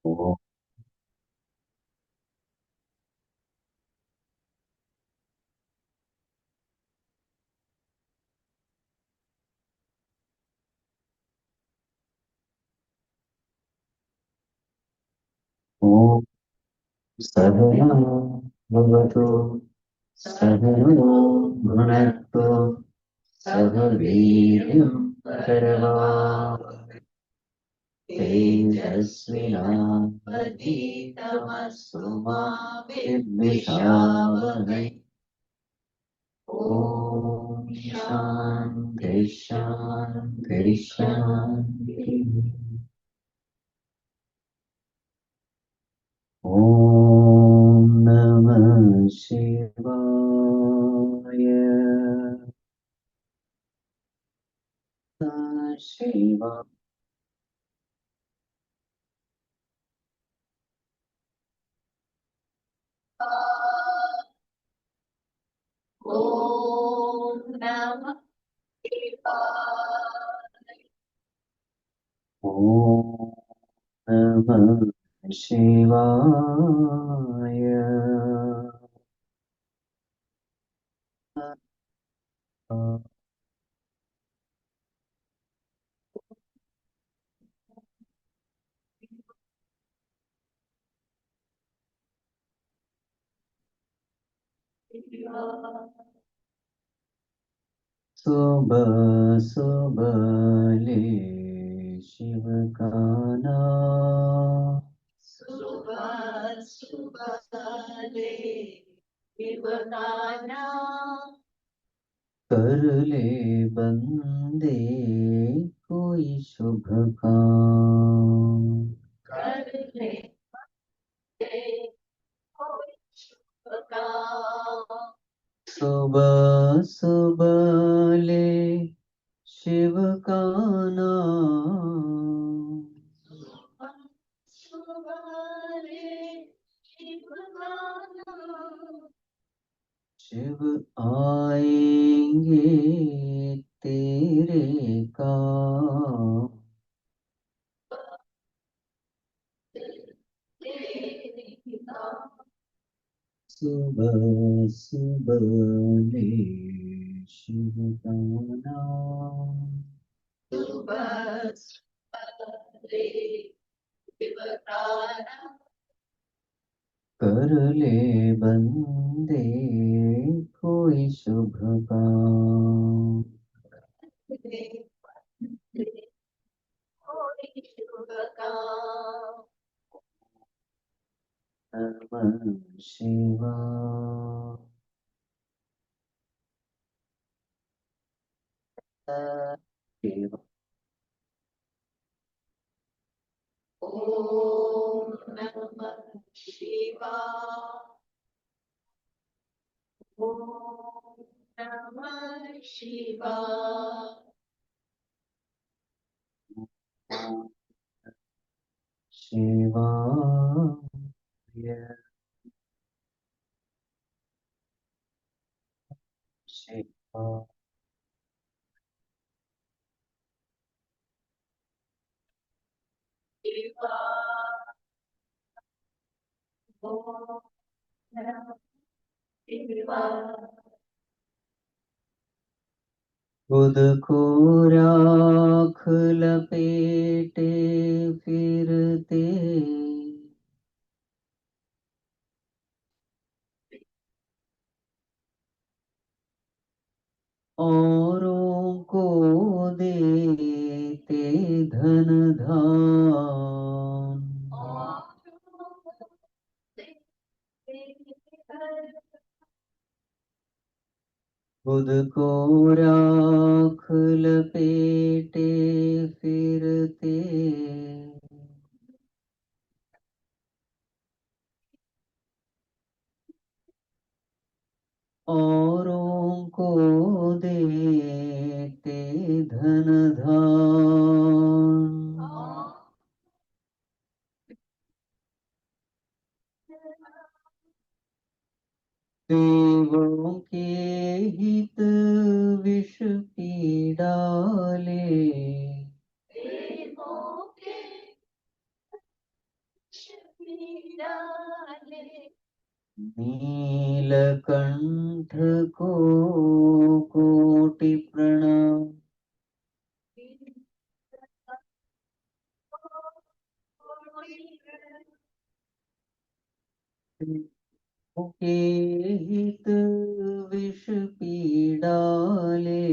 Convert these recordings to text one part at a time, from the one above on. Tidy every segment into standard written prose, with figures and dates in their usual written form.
ओ ओ सहना भवतु सहनो भुनक्तु सह वीर्यं करवावहै तेजस्विनावधीतमस्तु मा विद्विषावहै ॐ शान्ति शान्ति शान्तिः ॐ नमः शिवाय शिवाय ॐ नमः शिवाय। ॐ नमः शिवाय सुबह सुबह शिव का नाम सुबह सुबह ले शिव का नाम कर ले बंदे कोई शुभ काम कर ले कोई शुभ काम। सुबह सुबह ले शिव का नाम सुबह सुबह ले शिव का नाम शिव आएंगे तेरे काम तेरे नाम। सुबह सुबह ले शिव का नाम सुबह सुबह ले शिव का नाम कर ले बंदे कोई शुभ काम कोई शुभ काम। नमः शिवाय शिव ॐ नमः शिवाय। ॐ नमः शिवाय। शिवाय शिवाय शिवाय। ॐ नमः शिवाय। खुद को राख लपेटे फिरते औरों को देते धन धान खुद को राख लपेटे फिरते औरों को देते धन धान देवों के हित विष पी डाले डाले नीलकंठ को कोटि प्रणाम। के हित विष पीडाले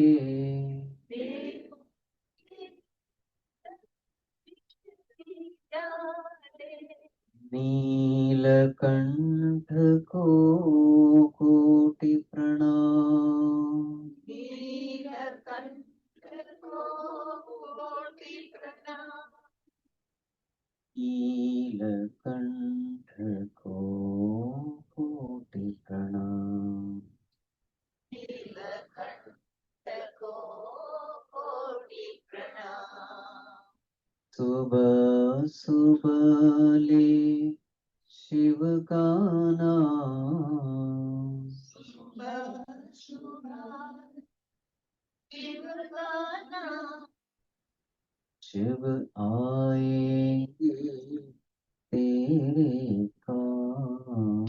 नीलकंठ को कोटि प्रणाम। नीलकंठ को कोटि प्रणाम। सुबह सुबह ले शिव का नाम। शिव आएंगे तेरे काम।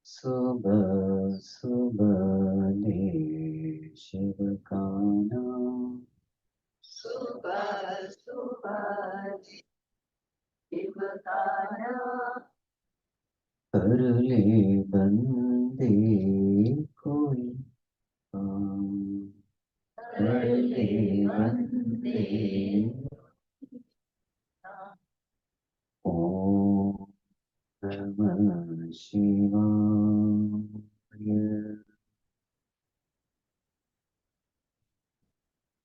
सुबह सुबह ले शिव का नाम। कर ले बंदे कोई काम। कर ले बंदे ओम नमः शिवाय।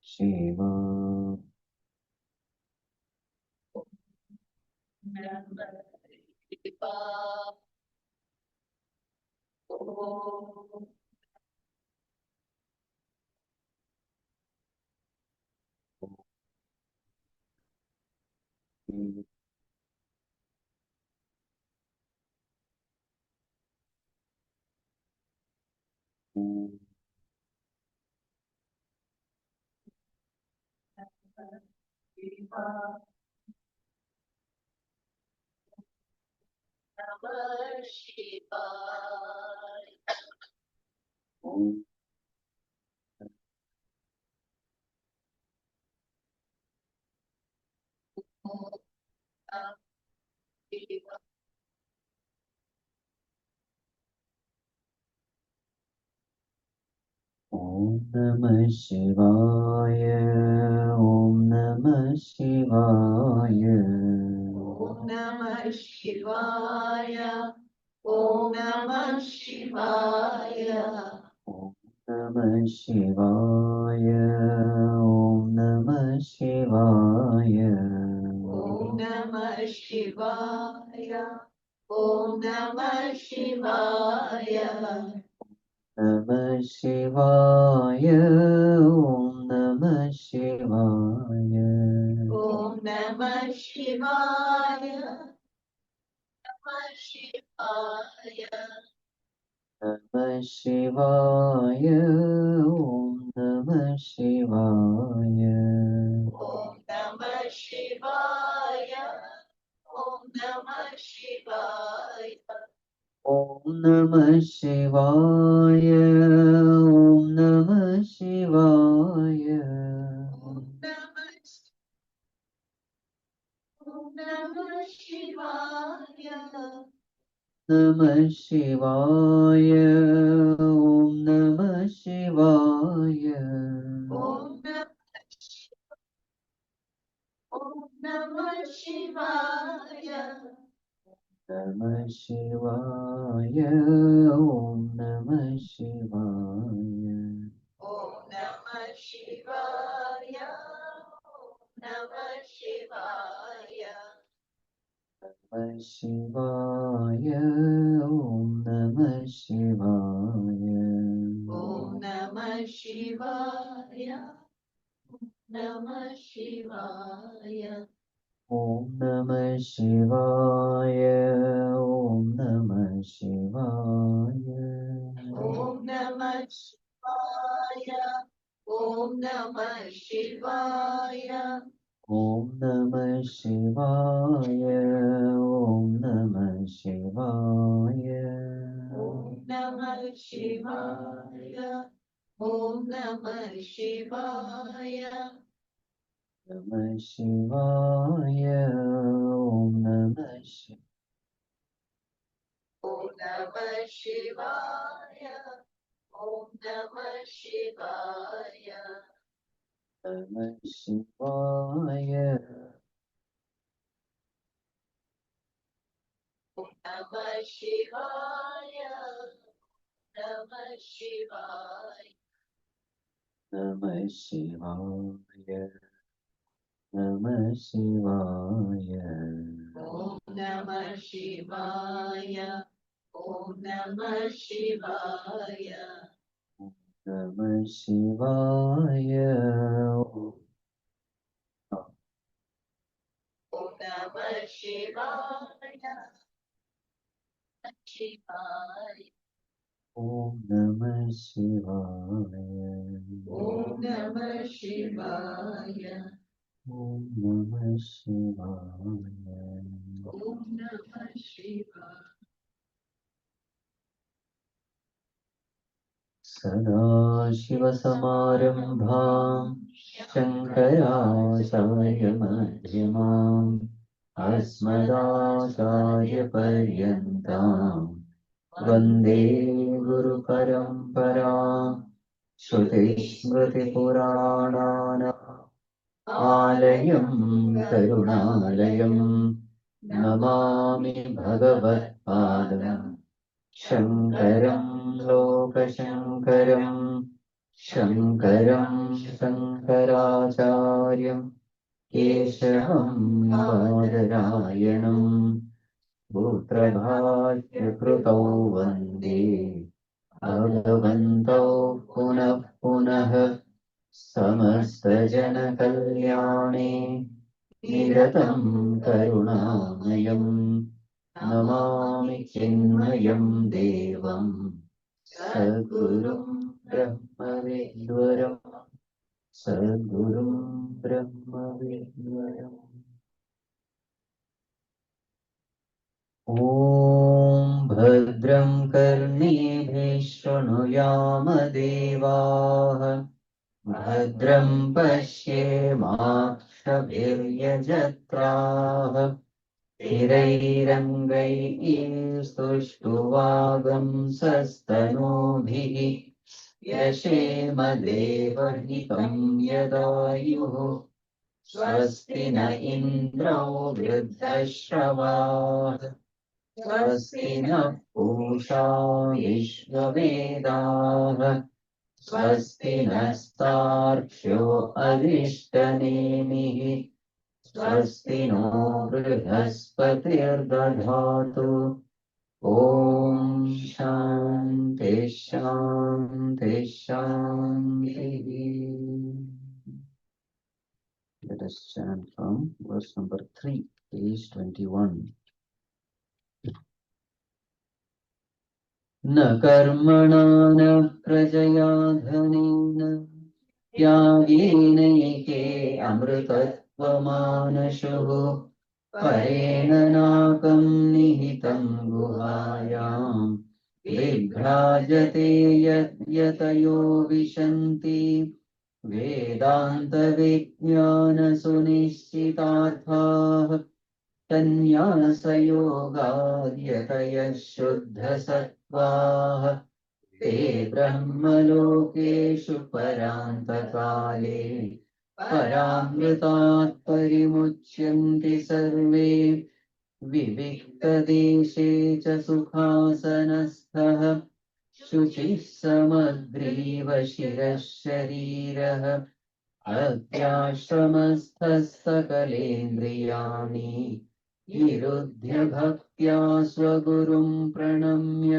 शिवाय ओम ओम नमः शिवाय। ओम नमः शिवाय। ओम नमः शिवाय। ओम नमः शिवाय। नमः शिवाय। ओम नमः शिवाय। नमः शिवाय। ओम नमः शिवाय। ओम नमः शिवाय। ओम नमः शिवाय। नमः शिवाय। ओम नमः शिवाय। नमः शिवाय। ओम नमः शिवाय। नमः शिवाय। ओम नमः शिवाय। ओम नमः शिवाय। ओम नमः शिवाय। Namah Shivaya. Om Namah Shivaya. Om Namah Shivaya. Om Namah Shivaya. Om Namah Shivaya. Namah Shivaya. Om Namah Shivaya. Om Namah Shivaya. Om Namah Shivaya. Namah Shivaya. Om Namah Shivaya. Namah Shivaya. Namah Shivaya. Namah Shivaya. Om Namah Shivaya. Om Namah Shivaya. Namah Shivaya. Om Namah Shivaya. Shivaya. Om Namah Shivaya. Om Namah Shivaya. Om Namah Shivaya. Om Namah Shivaya. Sadashivasamārambhāṃ Shaṅkarācārya-madhyamāम् Asmadācārya-paryantām Vande Guru-paraṁparāम् Śrutismृतिपुराणानाम् आलयं करुणालयं नमामि भगवत्पादम् शङ्करं लोकशङ्करं शङ्करं शङ्कराचार्यं केशवं बादरायणं सूत्रभाष्यकृतौ वन्दे भगवन्तौ पुनः पुनः समस्तजनकल्याणे निरतं करुणामयं नमामि चिन्मयं देवं सद्गुरुं ब्रह्मविद्वरं सद्गुरुं ब्रह्मविद्वरम् ॐ भद्रं कर्णेभिः शृणुयाम देवाः भद्रं पश्येमाक्षभिर्यजत्राः स्थिरैरङ्गैः सुष्ठुवागंसस्तनूभिः यशेम देवहितं यदायुः स्वस्ति न इन्द्रो वृद्धश्रवाः स्वस्ति नः पूषा विश्ववेदाः स्वस्ति नस्तार्क्ष्यो अरिष्टनेमिः स्वस्ति नो बृहस्पतिर्दधातु ॐ शान्ति शान्ति शान्तिः. Let us chant from verse number 3, page 21. न कर्मणा न प्रजया धनेन त्यागेनैके अमृतत्वमानशुः परेण नाकं निहितं गुहायां विभ्राजते यतयो विशन्ति वेदान्तविज्ञानसुनिश्चितार्थाः सन्न्यासयोगाद्यतयः शुद्धसत्त्वाः ते ब्रह्मलोकेषु परान्तकाले परामृतात् परिमुच्यन्ति सर्वे विविक्तदेशे च सुखासनस्थः शुचिः समग्रीव शिरः शरीरः अत्याश्रमस्थः सकलेन्द्रियाणि निरुध्य भक्त्या स्वगुरुं प्रणम्य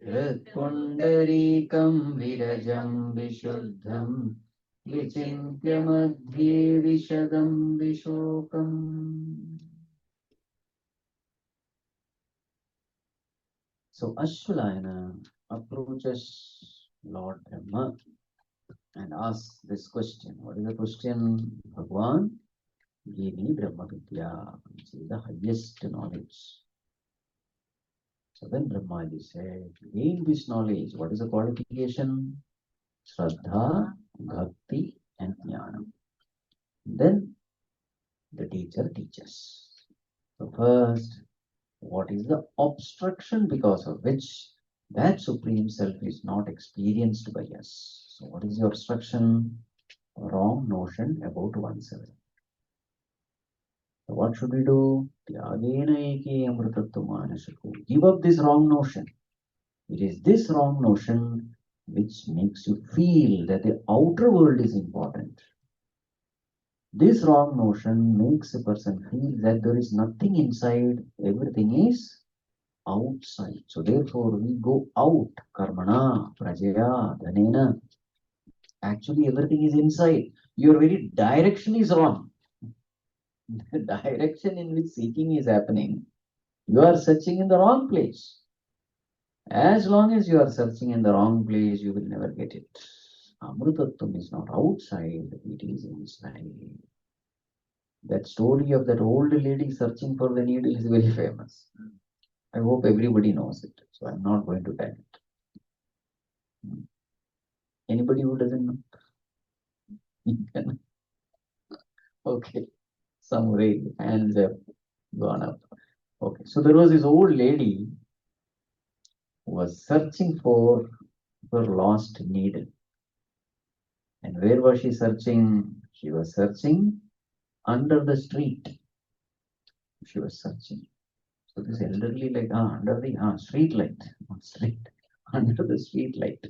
हृत्पुण्डरीकं विरजं विशुद्धं विचिन्त्य मध्ये विशदं विशोकम्. So Ashwalayana approaches Lord Brahma and asks this question. What is the question? Bhagwan, give me Brahma Vidya, which is the highest knowledge. So then Brahmaji said, gain this knowledge. What is the qualification? Shraddha, Bhakti, and Jnana. Then the teacher teaches. So first, what is the obstruction because of which that Supreme Self is not experienced by us? So what is the obstruction? Wrong notion about oneself. So what should we do? Give up this wrong notion. It is this wrong notion which makes you feel that the outer world is important. This wrong notion makes a person feel that there is nothing inside, everything is outside. So therefore we go out, karmana, prajaya, dhanena. Actually everything is inside. Your very direction is wrong. The direction in which seeking is happening, you are searching in the wrong place. As long as you are searching in the wrong place, you will never get it. Amrutattvam is not outside, it is inside. That story of that old lady searching for the needle is very famous. I hope everybody knows it, so I'm not going to tell it. Anybody who doesn't know? Okay, some hands have gone up. Okay, so there was this old lady who was searching for her lost needle. And where was she searching? She was searching under the street. She was searching. So this elderly, like, under the street light, not street, under the street light.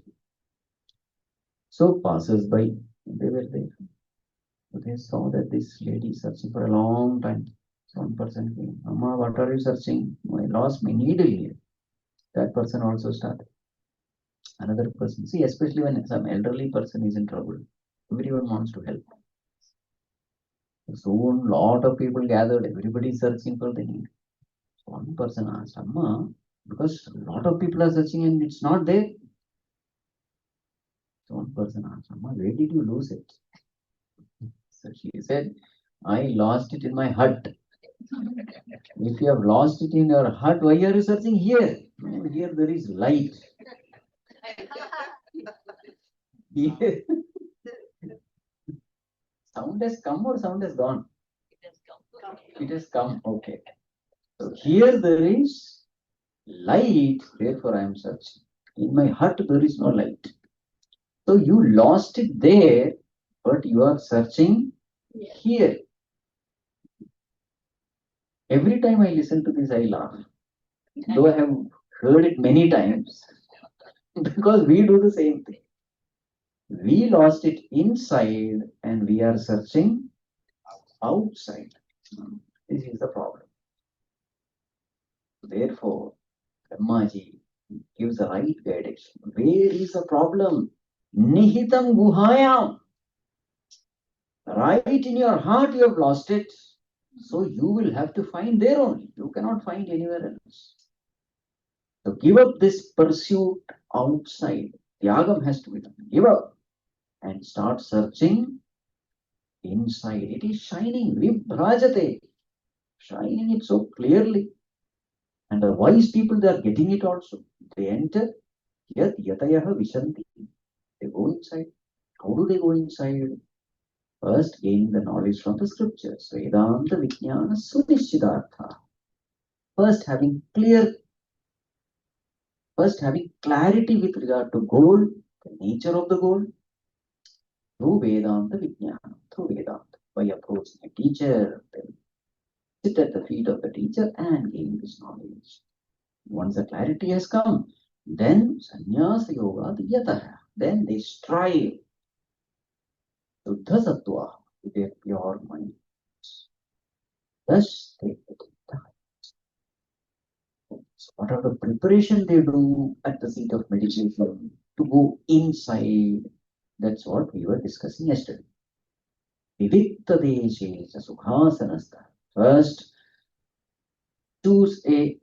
So passers by, they were there. So they saw that this lady is searching for a long time. So one person came, Mama, what are you searching? I lost my needle here. That person also started. Another person, see, especially when some elderly person is in trouble, everyone wants to help. Soon, lot of people gathered, everybody is searching for the need. So one person asked, Amma, because a lot of people are searching and it's not there. So one person asked, Amma, where did you lose it? So she said, I lost it in my hut. If you have lost it in your hut, why are you searching here? No, here there is light. Here. Sound has come or sound has gone? It has come, okay. So here there is light, therefore I am searching. In my hut there is no light. So you lost it there, but you are searching here. Every time I listen to this, I laugh. Though I have heard it many times, because we do the same thing. We lost it inside and we are searching outside. This is the problem. Therefore, Brahmaji gives the right guidance. Where is the problem? Nihitam guhayam. Right in your heart you have lost it. So you will have to find there only. You cannot find anywhere else. So give up this pursuit outside. Tyagam has to be done. Give up and start searching inside. It is shining. Vibhrajate. Shining it so clearly. And the wise people, they are getting it also. They enter. Yat yatayaha vishanti. They go inside. How do they go inside? First, gaining the knowledge from the scriptures. Vedanta Vijnana Sudishchidartha. First, having clarity with regard to goal, the nature of the goal, through Vedanta Vijnana, through Vedanta, by approaching a teacher, then sit at the feet of the teacher and gain this knowledge. Once the clarity has come, then Sannyasa Yoga Yataha. Then they strive Shuddha Sattva with their pure mind. Thus they get the heights. So what are the preparation they do at the seat of meditation to go inside? That's what we were discussing yesterday. Vivikta deshe sukhasanastha. First, choose a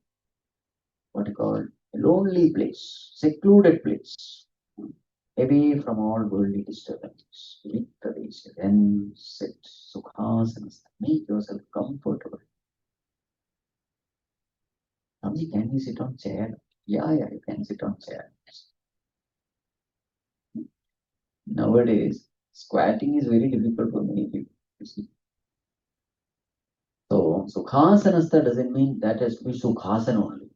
lonely place, secluded place, away from all worldly disturbance. reach, then sit. Sukhasana. Make yourself comfortable. Swamiji, can we sit on chair? Yeah, you can sit on chair. Nowadays, squatting is very difficult for many people. You see. So, Sukhasanasta doesn't mean that has to be Sukhasana only.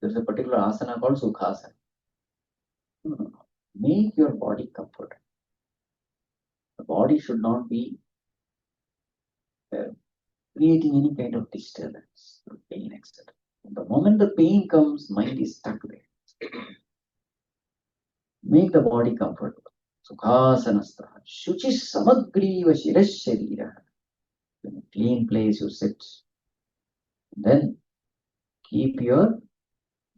There's a particular asana called Sukhasana. No. Make your body comfortable. The body should not be creating any kind of disturbance, pain, etc. The moment the pain comes, mind is stuck there. Make the body comfortable. Sukhasanastha. Shuchis samagriva shirasharira. In a clean place you sit. Then keep your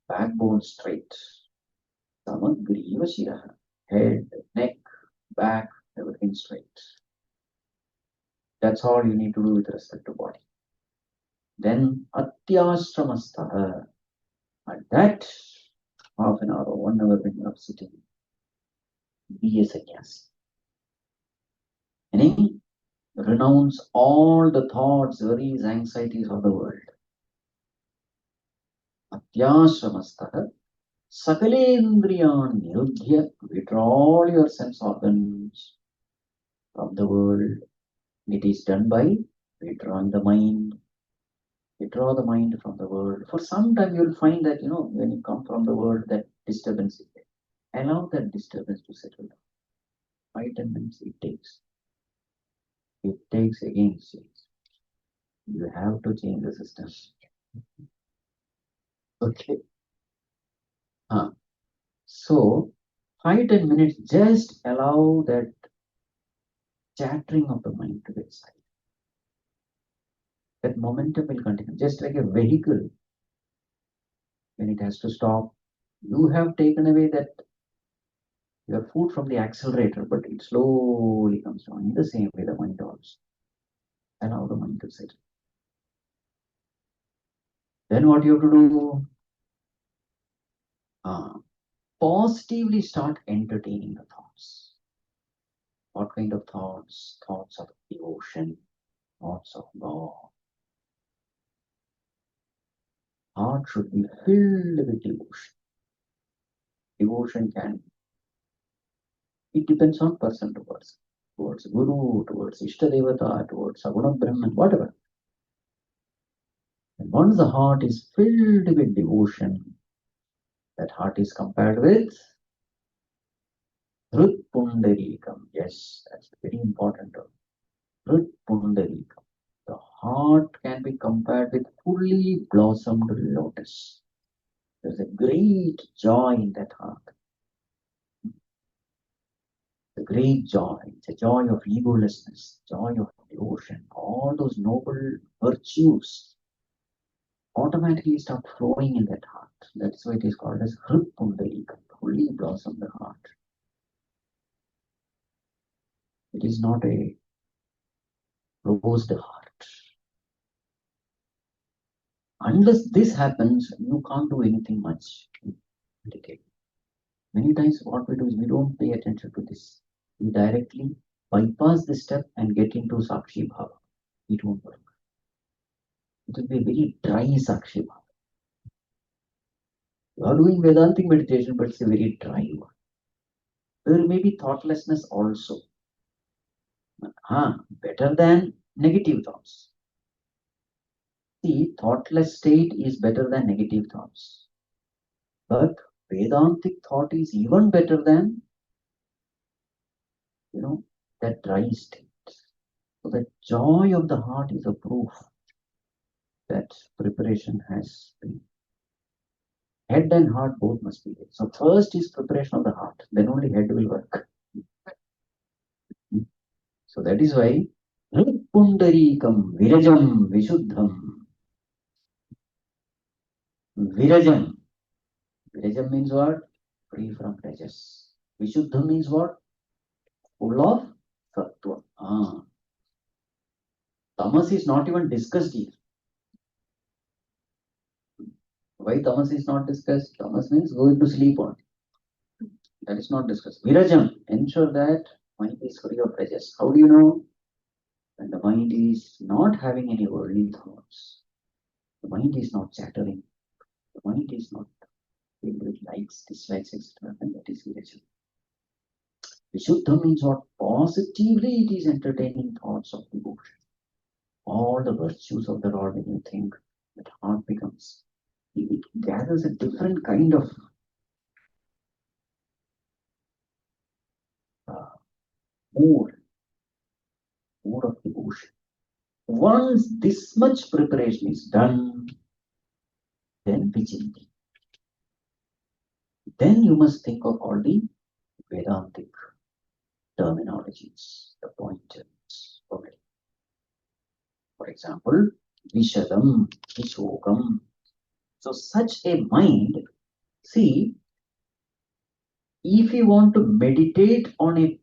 backbone straight. Samagriva shiraha. Head, neck, back, everything straight. That's all you need to do with respect to body. Then atyashramastha. At that half an hour or 1 hour when you are sitting, be a sannyasi. Meaning, renounce all the thoughts, worries, anxieties of the world. Atyashramastha. Sakalendriyan nirudhya. Withdraw all your sense organs from the world. It is done by withdrawing the mind. Withdraw the mind from the world. For some time, you'll find that, when you come from the world, that disturbance is there. Allow that disturbance to settle down. 5-10 minutes it takes. It takes again change. You have to change the system. Okay. So 5-10 minutes, just allow that chattering of the mind to get silent. That momentum will continue, just like a vehicle. When it has to stop, you have taken away that your foot from the accelerator, but it slowly comes down. In the same way, the mind also. Allow the mind to settle. Then what you have to do? Positively start entertaining the thoughts. What kind of thoughts? Thoughts of devotion, thoughts of God. Heart should be filled with devotion. Devotion it depends on person to person. Towards Guru, towards Ishtadevata, towards Saguna Brahman, whatever. And once the heart is filled with devotion, that heart is compared with Hrut Pundarikam. Yes, that's very important term. Hrut Pundarikam. The heart can be compared with fully blossomed lotus. There's a great joy in that heart. The great joy. It's a joy of egolessness, joy of devotion. All those noble virtues automatically start flowing in that heart. That's why it is called as Hrut Pundarikam, fully blossomed heart. It is not a closed heart. Unless this happens, you can't do anything much. Many times what we do is we don't pay attention to this. We directly bypass this step and get into Sakshi Bhava. It won't work. It will be a very dry Sakshi Bhava. You are doing Vedantic meditation, but it's a very dry one. There may be thoughtlessness also. Better than negative thoughts. See, thoughtless state is better than negative thoughts. But Vedantic thought is even better than, that dry state. So the joy of the heart is a proof that preparation has been. Head and heart both must be there. So first is preparation of the heart, then only head will work. So that is why Pundarikam Virajam Vishuddham. Virajam. Virajam means what? Free from pleasures. Vishuddham means what? Full of sattva. Tamas is not even discussed here. Why tamas is not discussed? Tamas means going to sleep on. That is not discussed. Virajam, ensure that Mind is free of pleasures. How do you know? When the mind is not having any worldly thoughts, the mind is not chattering, the mind is not filled with likes, dislikes, etc. And that is spiritual. Vishuddha means what? Positively it is entertaining thoughts of devotion. All the virtues of the Lord, when you think, that heart becomes, it gathers a different kind of uh, mood of devotion. Once this much preparation is done, then Vichinti. Then you must think of all the Vedantic terminologies, the pointers. Okay. For example, Vishadam, Vishokam. So such a mind, see, if you want to meditate on a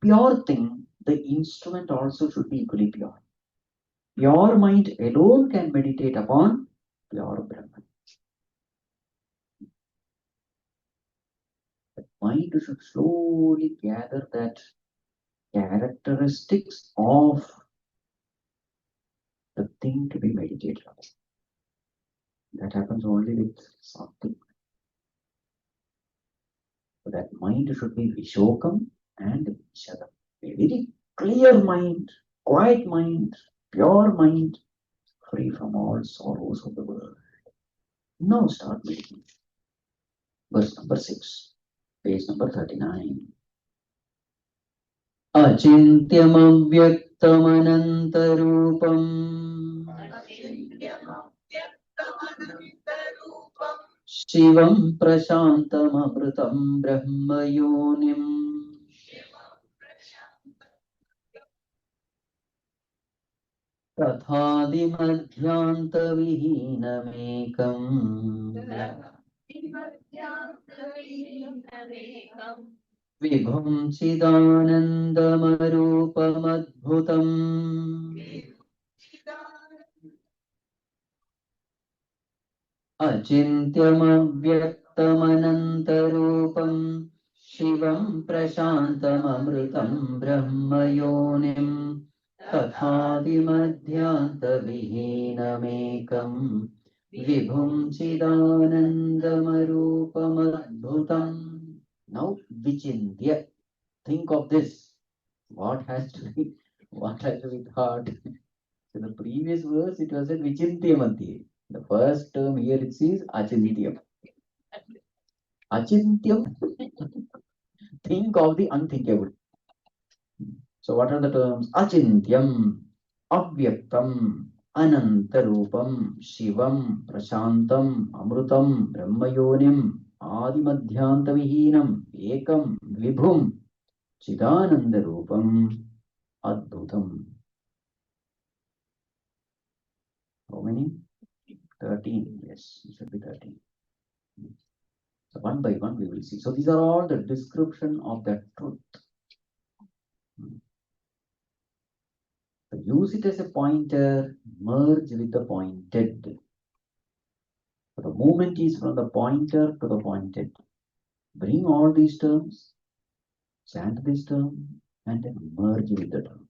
pure thing, the instrument also should be equally pure. Pure mind alone can meditate upon pure Brahman. The mind should slowly gather that characteristics of the thing to be meditated on. That happens only with something. So that mind should be Vishokam and Vishadam. A very clear mind, quiet mind, pure mind, free from all sorrows of the world. Now start meditating. Verse number 6, page number 39. Achintyamayaktamanantarupam Shivam prashantamamritam brahmayonim Tathadimadhyantavihinamekam Vibhum chidanandamarupam Achintyamayaktamanantarupam Shivam prashantamamritam brahmayonim Tathadimadhyantavihinamekam Vibhum chidanandamarupam. Now Vichintya, think of this. What has to be thought? So the previous verse it was a Vichintyamadhi. The first term here it says Achintyam. Achintyam, think of the unthinkable. So what are the terms? Achintyam, Avyaktam, Anantarupam, Shivam, Prashantam, Amrutam, Brahmayonim, Adimadhyantavihinam, Ekam, Vibhum, Chidanandarupam, Adbhutam. How many? 13. Yes, it should be 13. So one by one we will see. So these are all the description of that truth. So use it as a pointer, merge with the pointed. So the movement is from the pointer to the pointed. Bring all these terms, chant this term, and then merge with the term.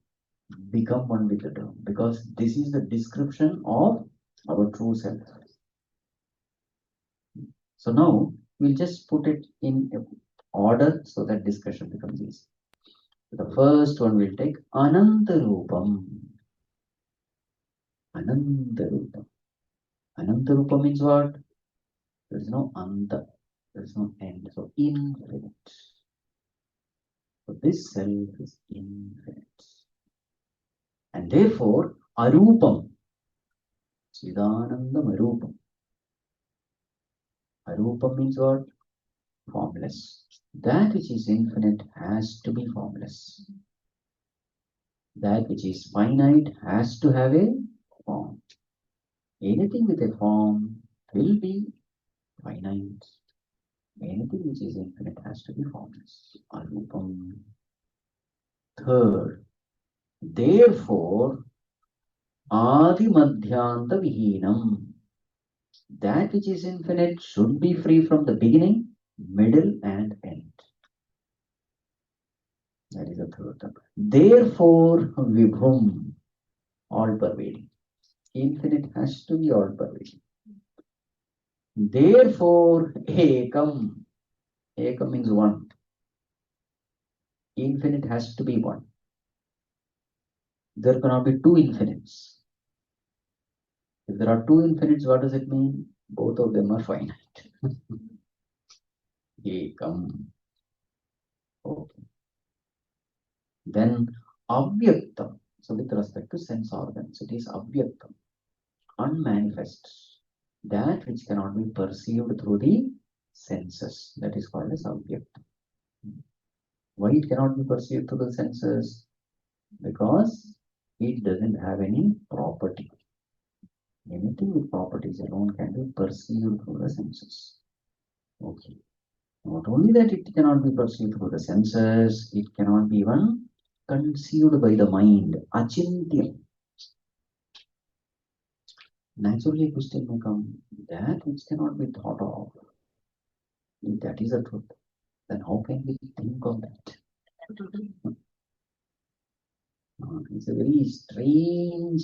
Become one with the term. Because this is the description of our true self. So now we'll just put it in order so that discussion becomes easy. The first one we'll take Anantarupam. Anantarupam. Anantarupam means what? There is no anta, there is no end. So infinite. So this self is infinite. And therefore, Arupam. Chidanandam Arupam. Arupam means what? Formless. That which is infinite has to be formless. That which is finite has to have a form. Anything with a form will be finite. Anything which is infinite has to be formless. Arupam. Third, therefore, Adimadhyanta Vihinam. That which is infinite should be free from the beginning, middle, and end. That is the third term. Therefore, Vibhum, all pervading. Infinite has to be all pervading. Therefore, Ekam. Ekam means one. Infinite has to be one. There cannot be two infinites. If there are two infinites, what does it mean? Both of them are finite. Ekam. Okay. Then Avyaktam. So with respect to sense organs, it is Avyaktam, unmanifest. That which cannot be perceived through the senses. That is called as Avyaktam. Why it cannot be perceived through the senses? Because it doesn't have any property. Anything with properties alone can be perceived through the senses. Okay. Not only that it cannot be perceived through the senses, it cannot be even conceived by the mind. Achintya. Naturally, a question may come, that which cannot be thought of, if that is the truth, then how can we think of that? It's a very strange,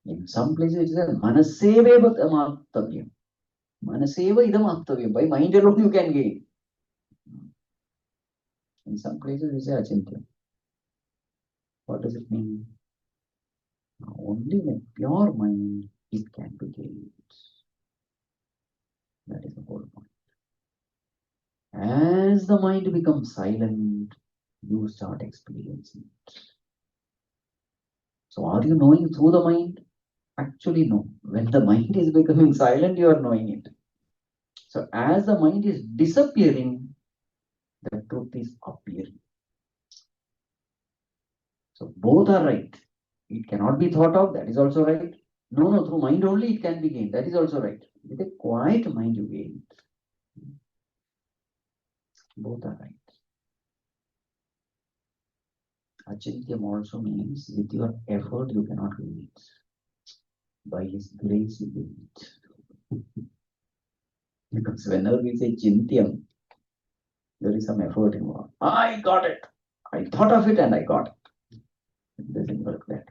in some places it is manaseve aptavyam. Manaseva idam aptavyam. By mind alone you can gain. In some places it is achintya. What does it mean? Only in a pure mind it can be gained. That is the whole point. As the mind becomes silent, you start experiencing it. So are you knowing through the mind? Actually, no. When the mind is becoming silent, you are knowing it. So as the mind is disappearing, the truth is appearing. So both are right. It cannot be thought of, that is also right. No, through mind only it can be gained, that is also right. With a quiet mind you gain it. Both are right. Achintyam also means with your effort you cannot gain it. By his grace you gain it. Because whenever we say chintyam, there is some effort involved. I got it. I thought of it and I got it. It doesn't work that way.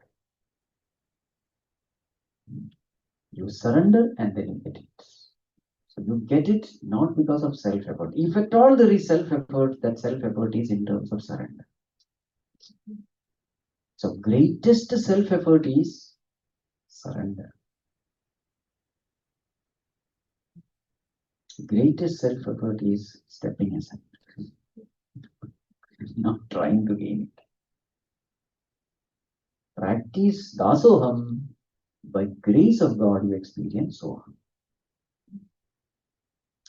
You surrender and then you get it. So you get it not because of self-effort. If at all there is self-effort, that self-effort is in terms of surrender. So greatest self-effort is surrender. Greatest self-effort is stepping aside, not trying to gain it. Practice dasoham. By grace of God, you experience soham.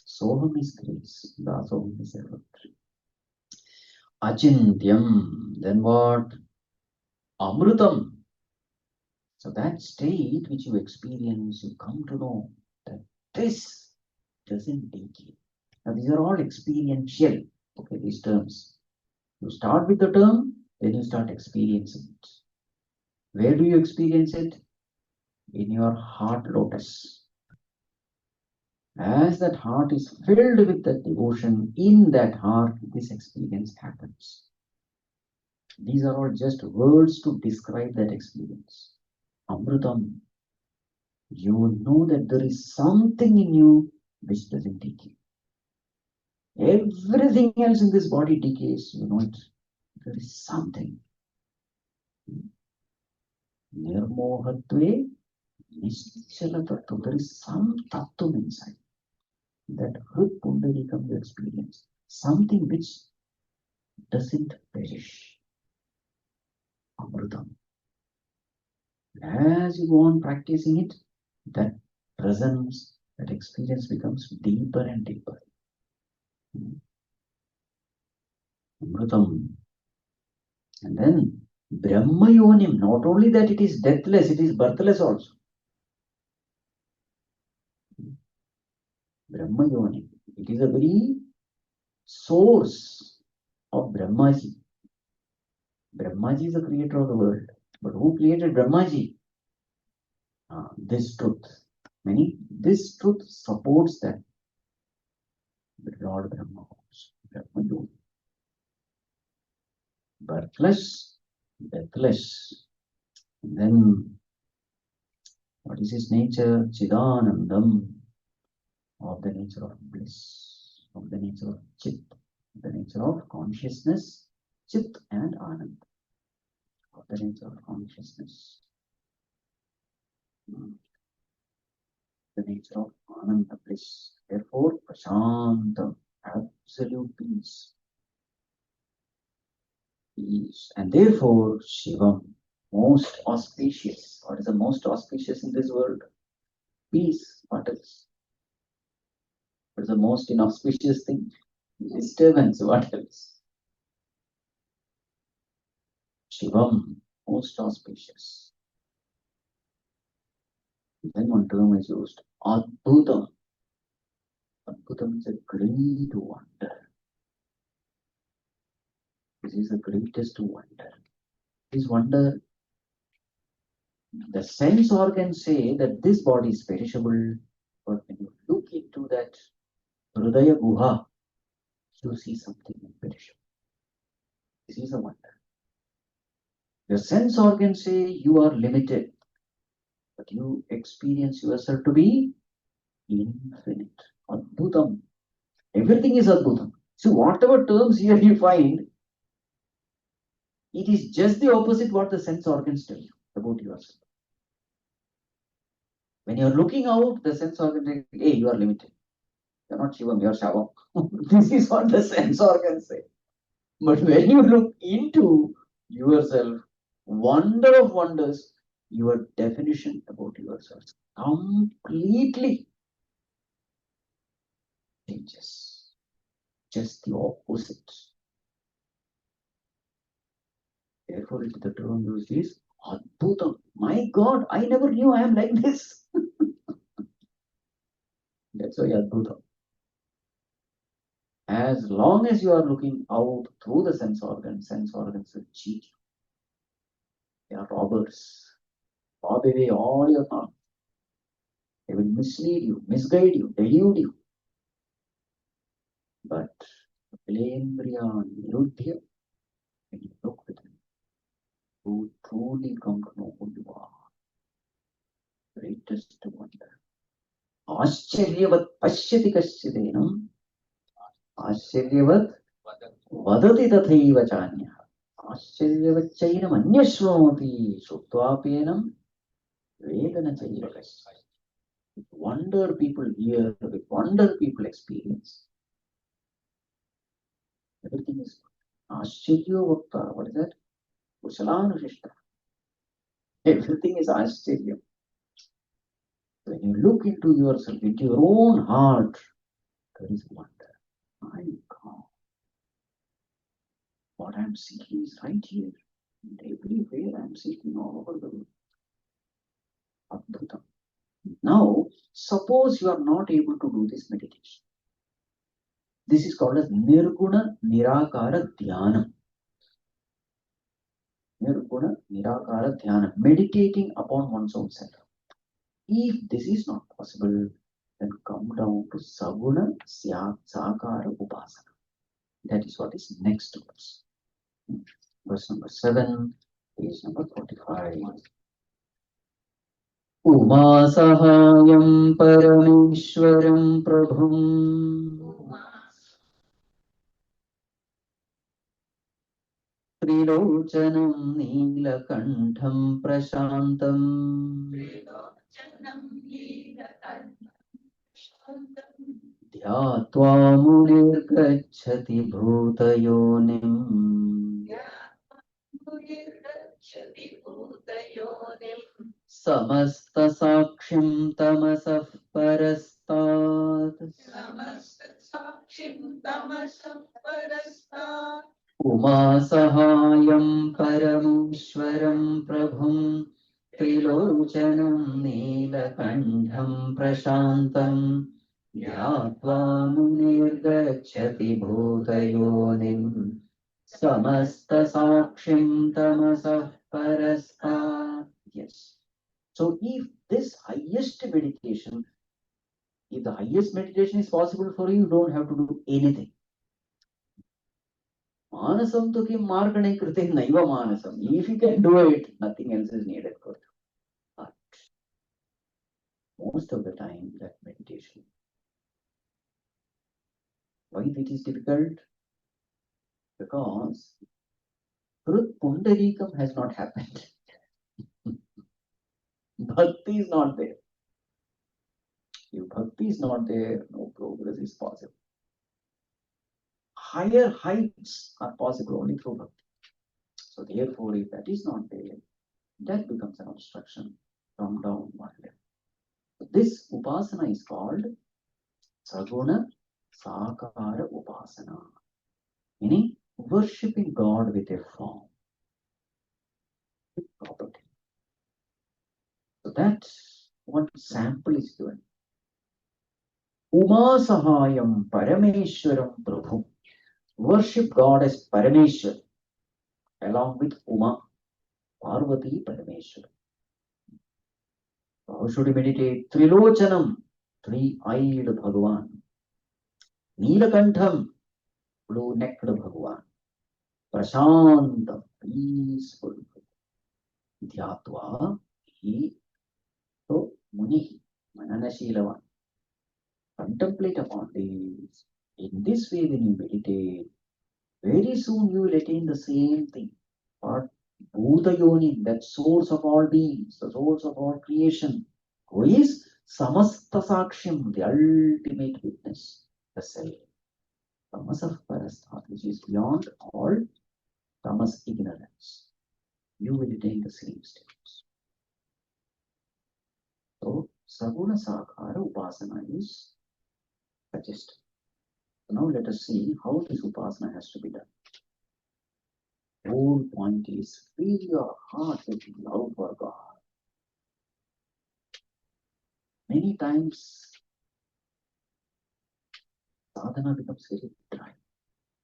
Soham is grace, dasoham is effort. Achintyam, then what? Amrutam. So that state which you experience, you come to know that this doesn't decay. Now these are all experiential, okay, these terms. You start with the term, then you start experiencing it. Where do you experience it? In your heart lotus. As that heart is filled with that devotion, in that heart, this experience happens. These are all just words to describe that experience. Amrutam, you know that there is something in you which doesn't decay. Everything else in this body decays, you know it. There is something. Nirmohatve Nischala Tattva. There is some tattva inside. That Hrit Pundarikam you experience. Something which doesn't perish. Amrutam. As you go on practicing it, that presence, that experience becomes deeper and deeper. Amrutam. And then Brahma Yonim, not only that it is deathless, it is birthless also. Brahma Yonim. It is a very source of Brahmaji. Brahmaji is the creator of the world. But who created Brahmaji? This truth. This truth supports that. The Lord Brahma. Brahma Yogi. birthless, deathless. And then, what is his nature? Chidanandam, of the nature of bliss, of the nature of chit, the nature of consciousness, chit and anand, of the nature of consciousness, the nature of ananda, bliss. Therefore, prashantam, absolute peace, peace, and therefore Shivam, most auspicious. What is the most auspicious in this world? Peace. What else? What is the most inauspicious thing? Disturbance. What else? Shivam, most auspicious. Then one term is used, Adbhutam. Adbhutam is a great wonder. This is the greatest wonder. This wonder, the sense organs say that this body is perishable, but when you look into that Hridaya Guha, you see something imperishable. This is a wonder. Your sense organs say you are limited, but you experience yourself to be infinite. Adbhutam. Everything is Adbhutam. So whatever terms here you find, it is just the opposite what the sense organs tell you about yourself. When you're looking out, the sense organs say, hey, you are limited. You're not Shivam, you're Shavam. This is what the sense organs say. But when you look into yourself, wonder of wonders, your definition about yourself completely changes. Just the opposite. Therefore, the term used is Adbhutam. My God, I never knew I am like this. That's why Adbhutam. As long as you are looking out through the sense organs will cheat you. They are robbers. Rob away all your thoughts. They will mislead you, misguide you, delude you. But Vilembriya Nirudhya, when you look within, you truly come to know who you are. Greatest wonder. Ascharyavat pashyati kasyadenam. Ascharyavat vadati tathaiva chanya. Ascharyavat anyashvamati shuttvapenam vedana chaiva kasya. With wonder people hear, with wonder people experience. Everything is Ashcharya Vakta. What is that? Kushalanusishta. Everything is Ashcharya. When you look into yourself, into your own heart, there is wonder. My God. What I am seeking is right here. And everywhere I am seeking all over the world. Adbhutam. Now, suppose you are not able to do this meditation. This is called as Nirguna Nirakara Dhyana. Nirguna Nirakara Dhyana. Meditating upon one's own self. If this is not possible, then come down to Saguna Sakara Upasana. That is what is next verse. Verse number 7, page number 45. Uma Sahayam Parameshwaram Prabhum Trilochanam Neelakantham Prashantam Dhyatva Munirgacchati Bhutayonim Samasta Sakshim Tamasah Parastat Uma Sahayam Parameshwaram Prabhum Trilochanam Neelakantham Prashantam Dhyatva Munirgacchati Bhutayonim Samasta Sakshim Tamasah Parastat. Yes. So if this highest meditation, if the highest meditation is possible for you, you don't have to do anything. Manasam to kim margane krite naiva manasam. If you can do it, nothing else is needed for you. But most of the time, that meditation. Why it is difficult? Because Hrut Pundarikam has not happened. Bhakti is not there. If bhakti is not there, no progress is possible. Higher heights are possible only through bhakti. So therefore, if that is not there, that becomes an obstruction from down one level. So this upasana is called Saguna Sakara Upasana, meaning worshipping God with a form, with property. So that's what sample is given. Uma Sahayam Parameshwaram Prabhu. Worship God as Parameshwar along with Uma, Parvati Parameshwar. How should we meditate? Trilochanam, three-eyed Bhagavan. Neelakantham, blue-necked Bhagavan. Prashantam, peaceful. Dhyatva, he, so Muni, Mananashilavan. Contemplate upon these. In this way, when you meditate, very soon you will attain the same thing. But Bhuta Yoni, that source of all beings, the source of all creation, who is Samasta Sakshim, the ultimate witness, the self. Tamasah Parasthat, which is beyond all tamas ignorance. You will attain the same states. So, Saguna Sakara Upasana is suggested. So now let us see how this Upasana has to be done. The whole point is fill your heart with love for God. Many times, sadhana becomes very dry,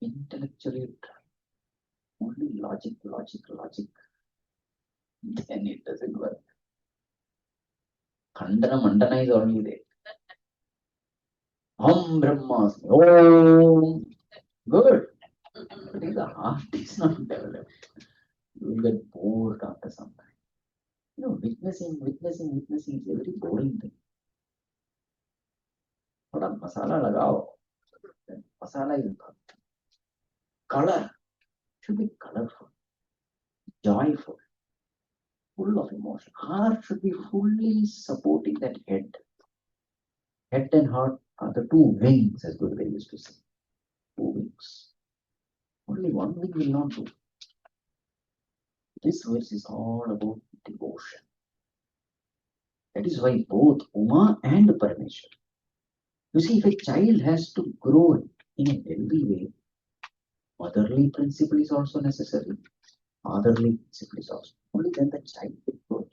intellectually dry. Only logic. Then it doesn't work. Khandana Mandana is only there. Om Brahmasmi. Om. Good. But if the heart is not developed, you will get bored after some time. Witnessing is a very boring thing. थोड़ा masala lagao. Masala is important. Color should be colorful, joyful, full of emotion. Heart should be fully supporting that head. Head and heart are the two wings, as Gurudev used to say. Two wings. Only one wing will not do. This verse is all about devotion. That is why both Uma and Parameshwar. You see, if a child has to grow in a healthy way, motherly principle is also necessary. Fatherly principle is also. Only then the child will grow.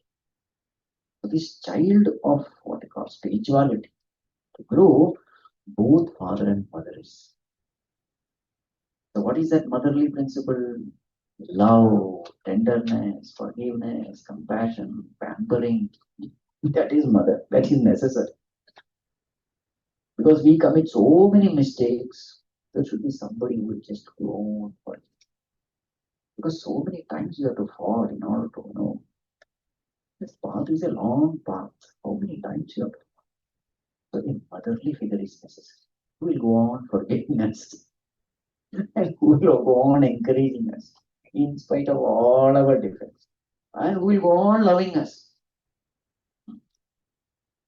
So this child of what they call spirituality, to grow, both father and mother is. So what is that motherly principle? Love, tenderness, forgiveness, compassion, pampering. That is mother. That is necessary. Because we commit so many mistakes, there should be somebody who will just go on for it. Because so many times you have to fall in order to know. This path is a long path. How many times you have to fall? So a motherly figure is necessary. Who will go on forgiving us? And who will go on encouraging us in spite of all our defects? And who will go on loving us?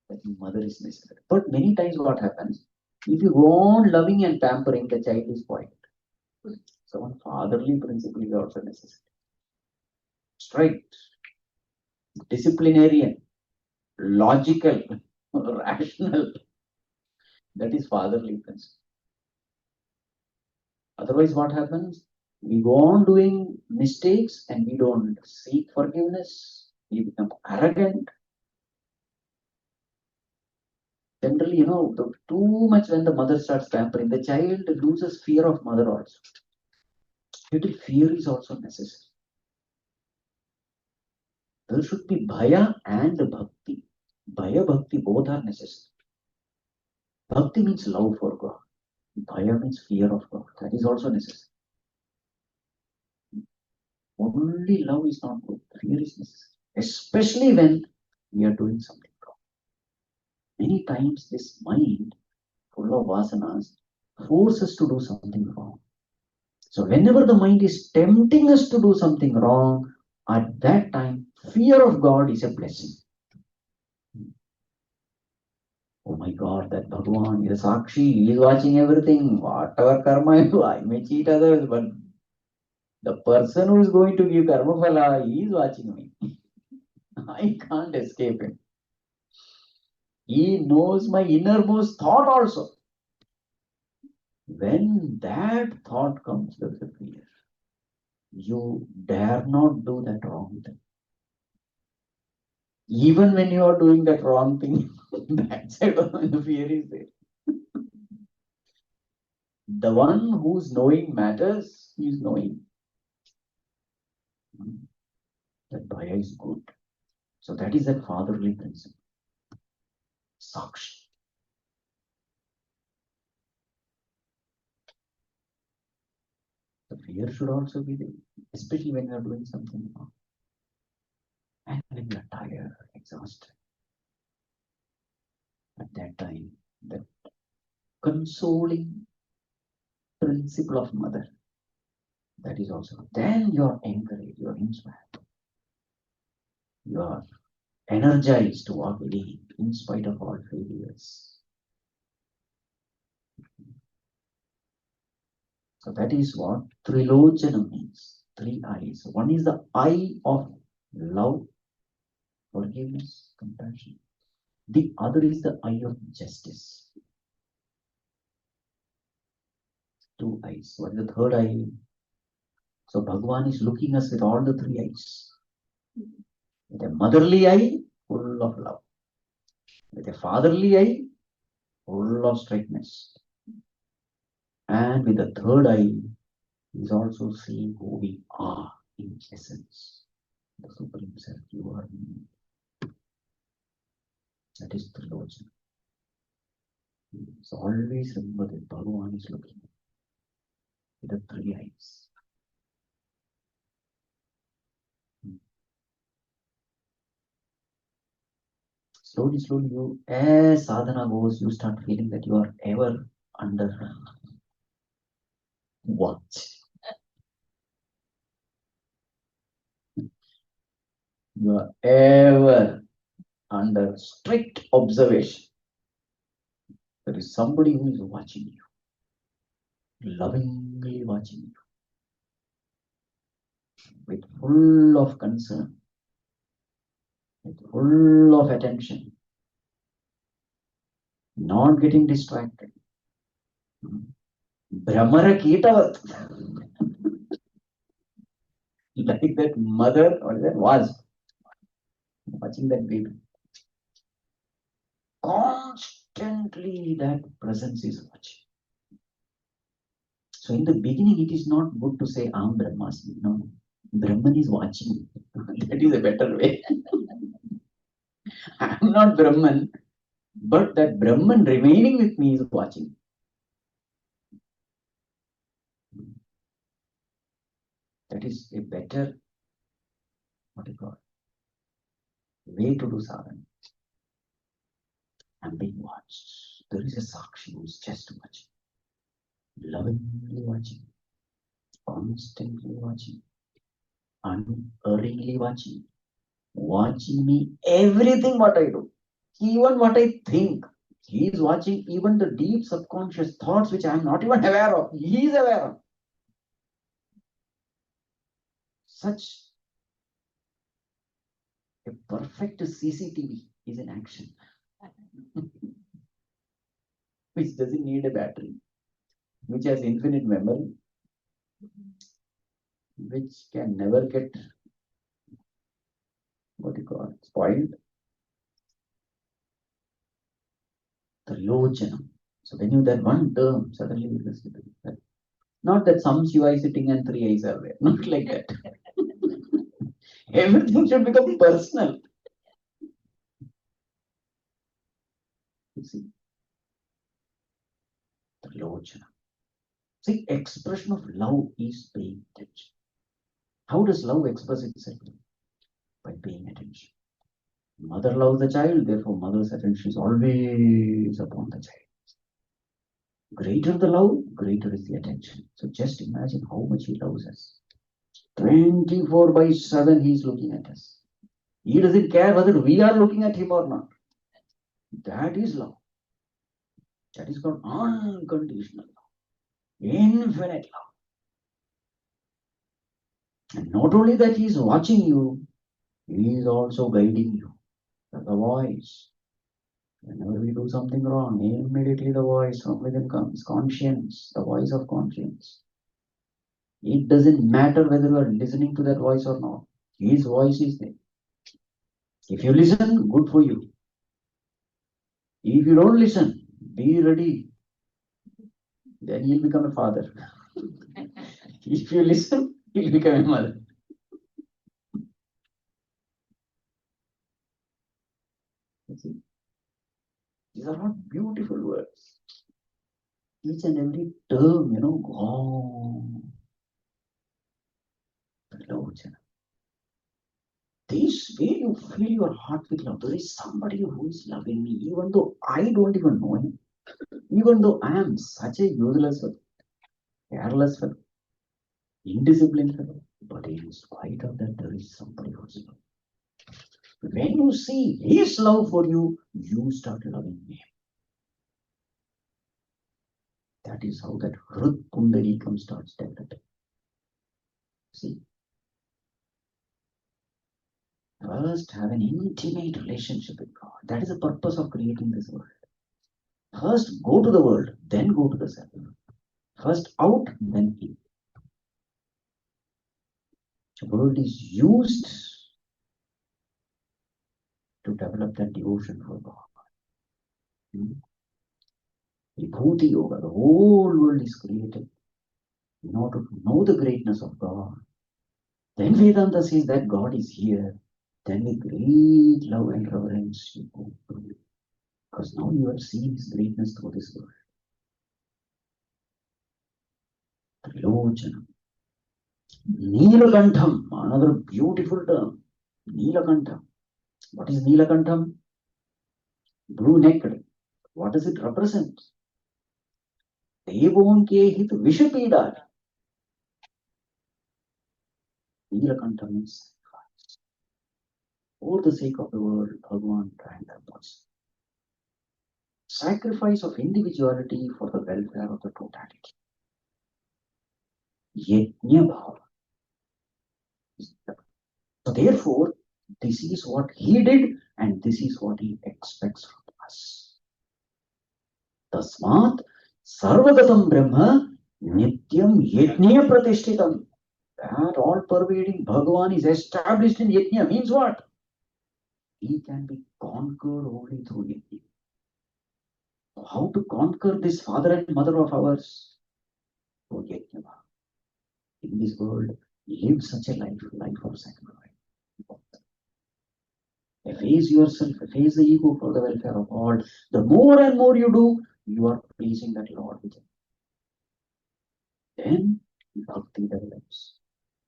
That mother is necessary. But many times what happens? If you go on loving and pampering, the child is quiet. So one fatherly principle is also necessary. Strict, disciplinarian, logical, rational. That is fatherly principle. Otherwise, what happens? We go on doing mistakes and we don't seek forgiveness. We become arrogant. Generally, too much when the mother starts pampering, the child loses fear of mother also. Little fear is also necessary. There should be bhaya and bhakti. Bhaya, bhakti, both are necessary. Bhakti means love for God. Bhaya means fear of God. That is also necessary. Only love is not good. Fear is necessary. Especially when we are doing something wrong. Many times this mind, full of vasanas, forces us to do something wrong. So whenever the mind is tempting us to do something wrong, at that time, fear of God is a blessing. Oh my God, that Bhagavan is a Sakshi, he is watching everything. Whatever karma I do, I may cheat others, but the person who is going to give karma phala, he is watching me. I can't escape him. He knows my innermost thought also. When that thought comes, there is a fear. You dare not do that wrong thing. Even when you are doing that wrong thing, that side of the fear is there. The one who's knowing matters, he is knowing that Bhaya is good. So that is that fatherly principle. Sakshi. The fear should also be there, especially when you are doing something wrong. And when you are tired, exhausted, at that time, the consoling principle of mother, that is also, then you are encouraged, you are inspired, you are energized to walk again in spite of all failures. So that is what Trilochanam means. Three eyes. One is the eye of love, forgiveness, compassion. The other is the eye of justice. Two eyes. What is the third eye? So Bhagavan is looking us with all the three eyes. With a motherly eye, full of love. With a fatherly eye, full of straightness. And with the third eye, he is also seeing who we are in essence. The Supreme Self, you are me. That is Trilochanam. So always remember that Bhagavan is looking with the three eyes. Slowly, slowly, you, as sadhana goes, you start feeling that you are ever under watch. You are ever under strict observation. There is somebody who is watching you, lovingly watching you, with full of concern, with full of attention, not getting distracted. Brahmara Kitavat. Like that mother or that was watching that baby. Constantly that presence is watching. So in the beginning, it is not good to say, I'm Brahmasmi. No, Brahman is watching. That is a better way. I'm not Brahman, but that Brahman remaining with me is watching. That is a better, what you call, way to do sadhana. I'm being watched. There is a Sakshi who is just watching, lovingly watching, constantly watching, unerringly watching, watching me, everything what I do, even what I think. He is watching even the deep subconscious thoughts which I am not even aware of. He is aware of. Such a perfect CCTV is in action, which doesn't need a battery, which has infinite memory, which can never get, what you call, spoiled. The Lochanam. So when you that one term, suddenly you listen to that. Not that some Shiva is sitting and three eyes are there. Not like that. Everything should become personal. You see, the Lochanam. See, expression of love is paying attention. How does love express itself? By paying attention. Mother loves the child, therefore mother's attention is always upon the child. Greater the love, greater is the attention. So just imagine how much he loves us. 24/7 he is looking at us. He doesn't care whether we are looking at him or not. That is love. That is called unconditional love. Infinite love. And not only that he is watching you, he is also guiding you. The voice. Whenever we do something wrong, immediately the voice from within comes. Conscience, the voice of conscience. It doesn't matter whether you are listening to that voice or not. His voice is there. If you listen, good for you. If you don't listen, be ready. Then you'll become a father. If you listen, you'll become a mother. You see? These are not beautiful words. Each and every term, oh, this way you fill your heart with love. There is somebody who is loving me, even though I don't even know him. Even though I am such a useless fellow, careless fellow, indisciplined fellow, but in spite of that, there is somebody who is loving. When you see his love for you, you start loving him. That is how that Hrut Pundarikam starts developing. See? First, have an intimate relationship with God. That is the purpose of creating this world. First, go to the world, then go to the self. First out, then in. The world is used to develop that devotion for God. Vibhuti Yoga, the whole world is created in order to know the greatness of God. Then Vedanta says that God is here. Then with great love and reverence you go through it. Because now you are seeing his greatness through this world. Trilochana. Neelakantham, another beautiful term. Neelakantham. What is Neelakantham? Blue necked. What does it represent? Devon ke hit Vishapidar. Neelakantham means sacrifice. For the sake of the world, Bhagavan tried that much. Sacrifice of individuality for the welfare of the totality. Yajna bhava. So therefore, this is what he did and this is what he expects from us. Tasmat sarvagatam brahma nityam yajna pratishtitam. That all-pervading Bhagavan is established in yajna means what? He can be conquered only through yajna. So how to conquer this father and mother of ours? Through yajna. In this world, live such a life of sacrifice. Efface yourself, efface the ego for the welfare of all. The more and more you do, you are pleasing that Lord within. Then bhakti develops.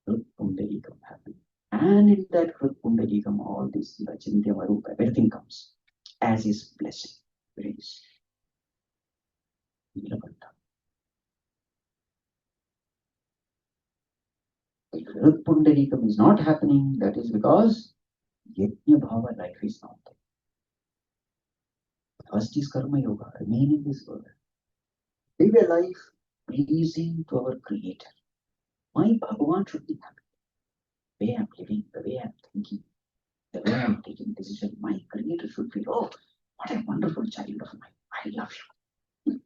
Hrut Pundarikam happens. And in that Hrut Pundarikam, all this Chintya Marupa, everything comes as his blessing, grace. If Hrut Pundarikam is not happening, that is because Yajna Bhava life is not there. First is Karma Yoga, remain in this world. Live a life pleasing to our Creator. My Bhagavan should be happy. The way I'm living, the way I'm thinking, the way I'm taking decision, my Creator should feel, oh, what a wonderful child of mine. I love you.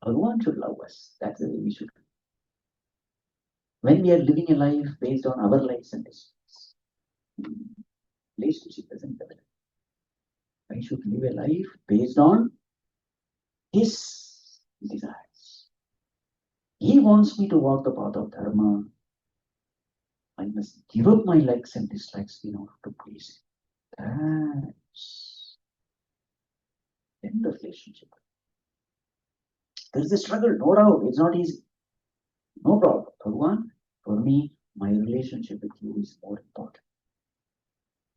Bhagavan should love us. That's the way we should. When we are living a life based on our likes and dislikes, relationship doesn't develop. I should live a life based on his desires. He wants me to walk the path of dharma. I must give up my likes and dislikes in order to please him. That's in the relationship. There is a struggle, no doubt. It's not easy. No problem. Bhagavan, for me, my relationship with you is more important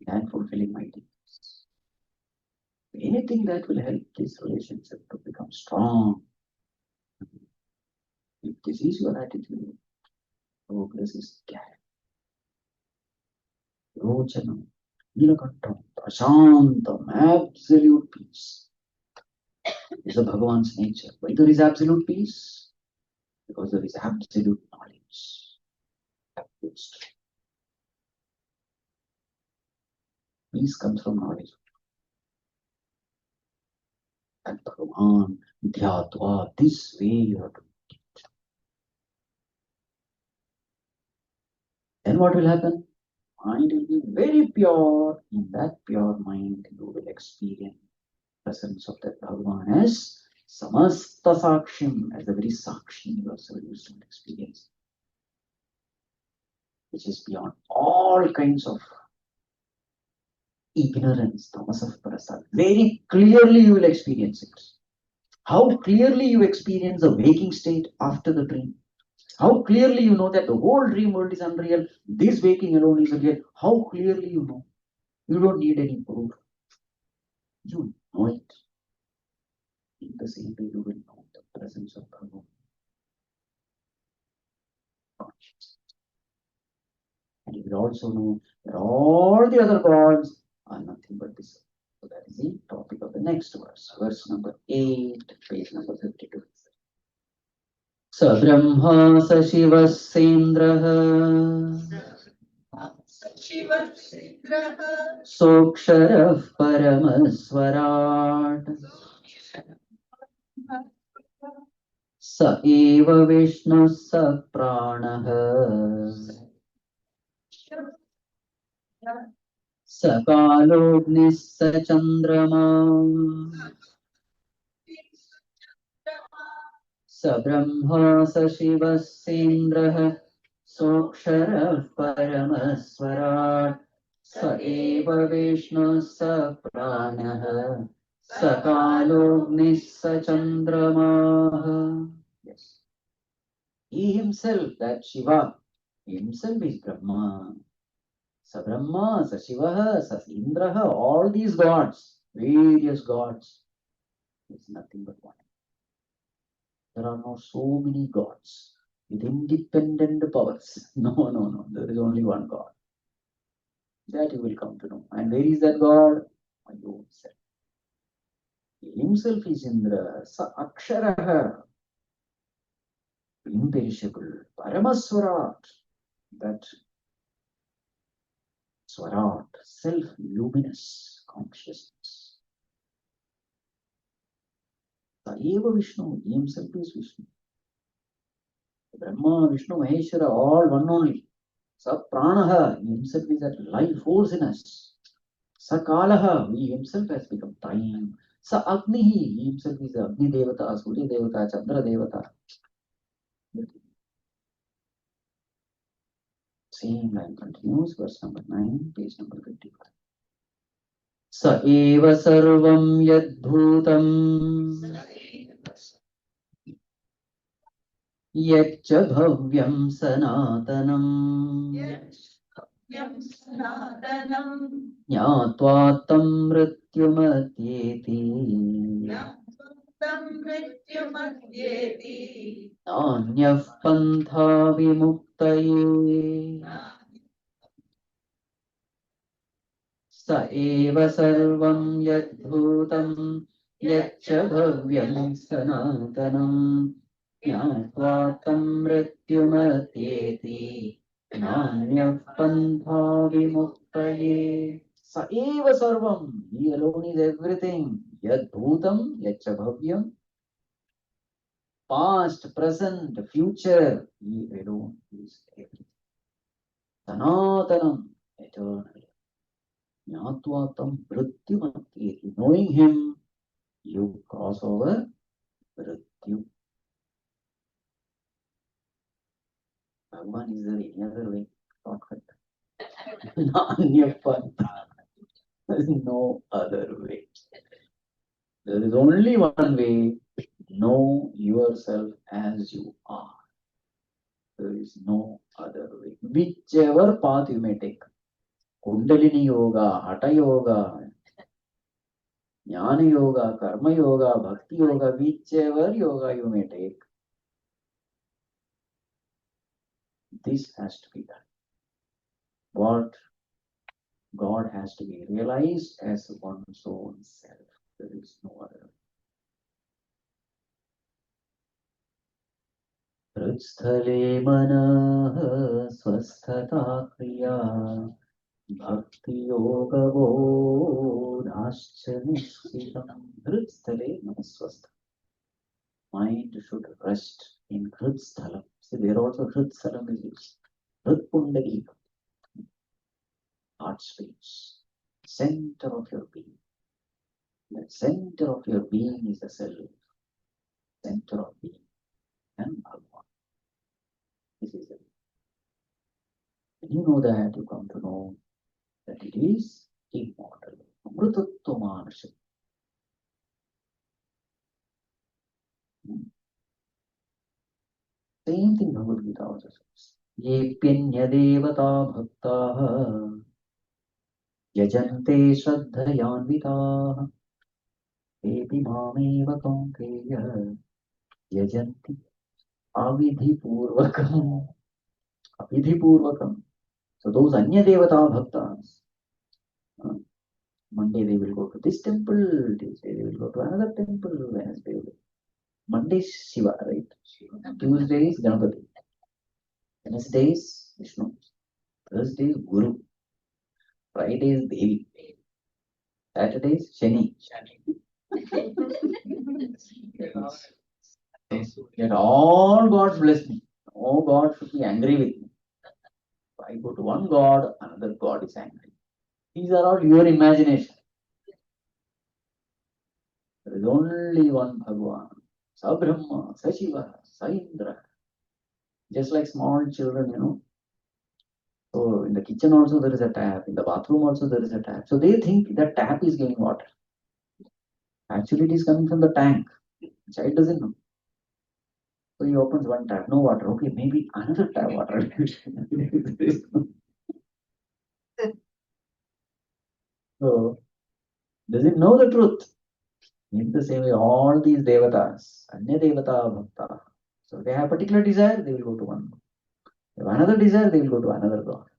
than fulfilling my duties. Anything that will help this relationship to become strong, if this is your attitude, progress is guaranteed. Rochanam, Nilakantam, Prashantam, absolute peace is the Bhagavan's nature. Why there is absolute peace? Because there is absolute knowledge. Absolute strength. Peace comes from knowledge. And Bhagavan, Dhyatva, this way you have to. Then what will happen? Mind will be very pure. In that pure mind, you will experience the presence of that Bhagavan as Samasta Sakshim, as the very Sakshi yourself used to experience, which is beyond all kinds of ignorance, tamas of prasad. Very clearly you will experience it. How clearly you experience the waking state after the dream. How clearly you know that the whole dream world is unreal, this waking alone is real. How clearly you know. You don't need any proof. You know it. In the same way you will know the presence of Bhagavan. And you will also know that all the other gods are nothing but this. So that is the topic of the next verse. Verse number 8, page number 52. स ब्रह्मा स शिवः सेन्द्रः सोऽक्षरः परमस्वराट् स एव विष्णुः स प्राणः स कालोऽग्निः स चन्द्रमा स ब्रह्मा स शिवः सेन्द्रः सोऽक्षरः परमस्वराट् स एव विष्णुः स प्राणः स कालोऽग्निः स चन्द्रमाः. Yes. He himself, that Shiva, himself is Brahma. Sa Brahma, Sa Shiva, Sa Indraha, all these gods, various gods, is nothing but one. There are not so many gods with independent powers. No. There is only one God. That you will come to know. And where is that God? My own self. He himself is Indra. Sa Aksharaha, imperishable. Paramaswarat, that Swarat, self-luminous consciousness. Sa Eva Vishnu, he himself is Vishnu. Brahma, Vishnu, Maheshwara, all one only. Sa Pranaha, he himself is that life force in us. Sa Kalaha, he himself has become time. Sa Agnihi, he himself is the Agni Devata, Surya Devata, Chandra Devata. Same line continues, verse number 9, page number 55. Sa eva sarvam yadbhutam yaccha bhavyam sanatanam jnatva tam mrityumatyeti nanyah pantha vimuktaye sa eva sarvam yadbhutam yaccha bhavyam sanatanam jnatva tam mrityumatyeti nanyah pantha vimuktaye. Sa eva sarvam, he alone is everything. Yad bhutam, yaccha bhavyam, past, present, future, he alone is everything. Sanatanam, eternal. Jnatva tam mrityumatyeti, knowing him, you cross over mrityu. Bhagavan, is there any other way? Shortcut. Nanya pantha. There is no other way. There is only one way, Know yourself as you are. There is no other way. Whichever path you may take. Kundalini Yoga, Hatha Yoga, Jnana Yoga, Karma Yoga, Bhakti Yoga, whichever yoga you may take, this has to be done. What God has to be realized as one's own self. There is no other. हृत्स्थले मनः स्वस्थता क्रिया भक्तियोगबोधाश्च निश्चितम्. हृत्स्थले मनः स्वस्थ. Mind should rest in Hritsthalam. See, there also Hritsthalam is used. Hrit heart space, center of your being. The center of your being is the self, center of being, and Bhagavan. This is it. When you know that, you come to know that it is immortal. Amrutattvamanasham. Same thing Bhagavad Gita also says. Yepyanya devata bhaktaha yajante shraddhayanvitaha tepi mameva kaunteya yajanti avidhipurvakam. Avidhipurvakam. So those Anya Devata Bhaktas, Monday they will go to this temple, Tuesday they will go to another temple, Wednesday will. Monday is Shiva, right? Tuesday is Ganapati. Wednesday is Vishnu. Thursday is Guru. Friday is Devi. Saturday is Shani. Yet all gods bless me. No God should be angry with me. If I go to one God, another God is angry. These are all your imagination. There is only one Bhagavan. Sa Brahma, Sa Shiva, Sa Indra. Just like small children, So in the kitchen also there is a tap. In the bathroom also there is a tap. So they think that tap is giving water. Actually, it is coming from the tank. The child doesn't know. So he opens one tap, no water. Okay, maybe another tap water. So does it know the truth? In the same way, all these devatas, Anya Devata Bhakta. So they have particular desire, they will go to one. They have another desire, they will go to another God.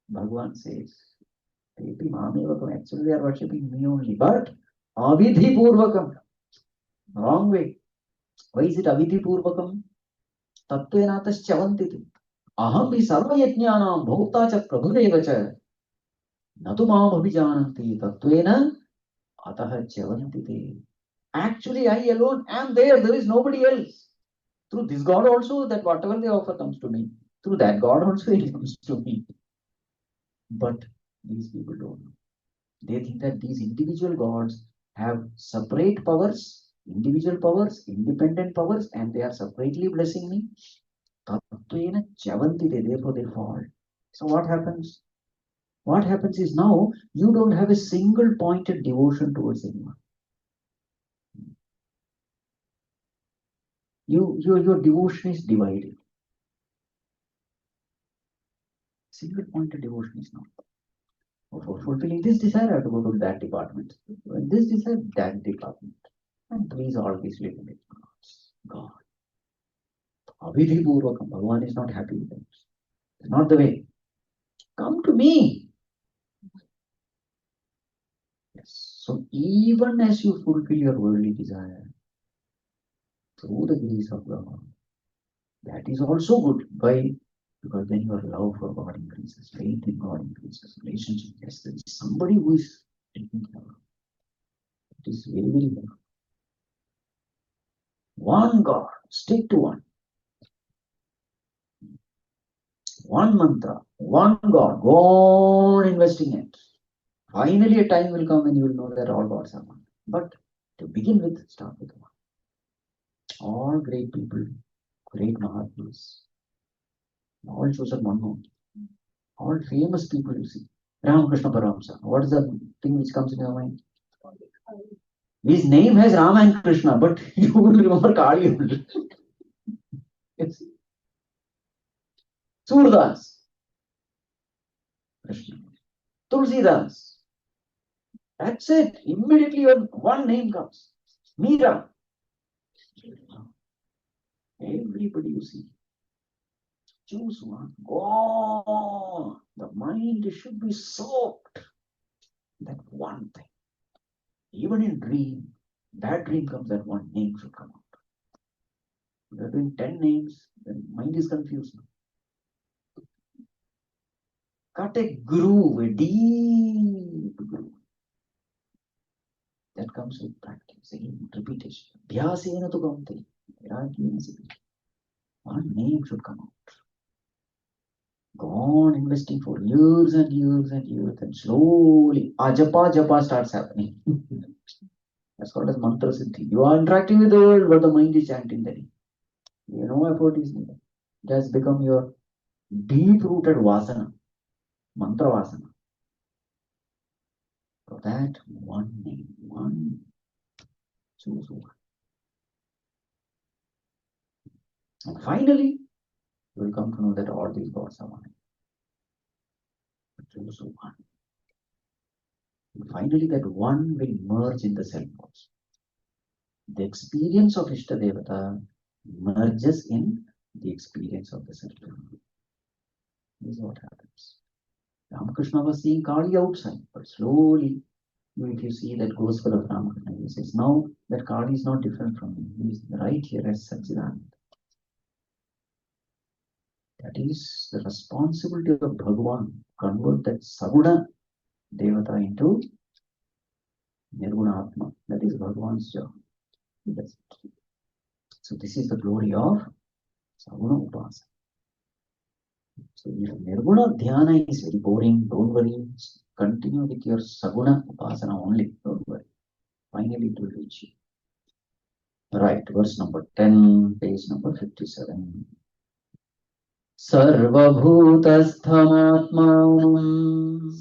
Bhagavan says, actually they are worshipping me only. But Avidhi Purvakam. Wrong way. Why is it Avidhi Purvakam? Tattvenatas Chavantiti. Aham hi sarva yajnanam bhokta cha prabhudeva cha. Natu mam abhijananti tattvena atah chavantiti. Actually, I alone am there. There is nobody else. Through this God also, that whatever they offer comes to me. Through that God also it comes to me. But these people don't know. They think that these individual gods have separate powers, individual powers, independent powers, and they are separately blessing me. Tattvena chavantite, therefore they fall. So what happens? What happens is now you don't have a single pointed devotion towards anyone. Your devotion is divided. Single pointed devotion is not. For fulfilling this desire, I have to go to that department. This desire, that department. And please always live in it. God. Avidhi Purvakam. Bhagavan is not happy with them. It's not the way. Come to me. Yes. So even as you fulfill your worldly desire, through the grace of God, that is also good. Why? Because then your love for God increases, faith in God increases, relationship. Yes, there is somebody who is taking care of. It is very, very good. One God, stick to one. One mantra, one God, go on investing it. Finally, a time will come when you will know that all gods are one. But to begin with, start with one. All great people, great Mahatmas, all chosen one only. All famous people you see. Ramakrishna Paramsa. What is the thing which comes in your mind? His name has Rama and Krishna, but you will remember Kali only. Yes. Surdas, Krishna. Tulsidas. That's it. Immediately one name comes. Meera. Everybody you see. Choose one. Oh, the mind should be soaked. That one thing. Even in dream, that dream comes, that one name should come out. If you're doing 10 names, then mind is confused. Cut a groove, a deep groove. That comes with practice, again, repetition. Abhyasena tu gamte. One name should come out. Go on investing for years and years and years, and slowly, japa starts happening. That's called as mantra siddhi. You are interacting with the world, but the mind is chanting the name. No effort is needed. It has become your deep-rooted vasana, mantra vasana. For that, one name, one, choose one. And finally, you will come to know that all these gods are one. Choose one. And finally, that one will merge in the self also. The experience of Ishtadevata merges in the experience of the self. This is what happens. Ramakrishna was seeing Kali outside, but slowly, if you see that Gospel of Ramakrishna, he says, now that Kali is not different from him. He is right here as Satchidananda. That is the responsibility of Bhagavan. Convert that Saguna Devata into Nirguna Atma. That is Bhagavan's job. He does it. So this is the glory of Saguna Upasana. So if Nirguna Dhyana is very boring, don't worry. Continue with your Saguna Upasana only. Don't worry. Finally it will reach you. Right, verse number 10, page number 57. Sarvabhutasthamaatmanam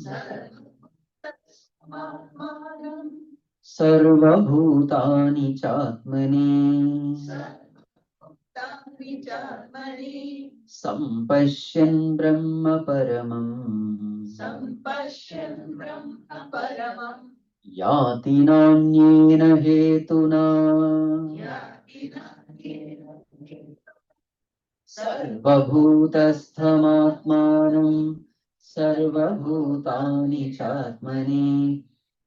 Sarvabhutani Chatmani Vijarmani Sampashyan Brahma Paramam Sampashyan Brahma Paramam Yati Nanyena Hetuna Yatinanyena Sarvabhutasthamaatmanam Sarvabhutani Chatmani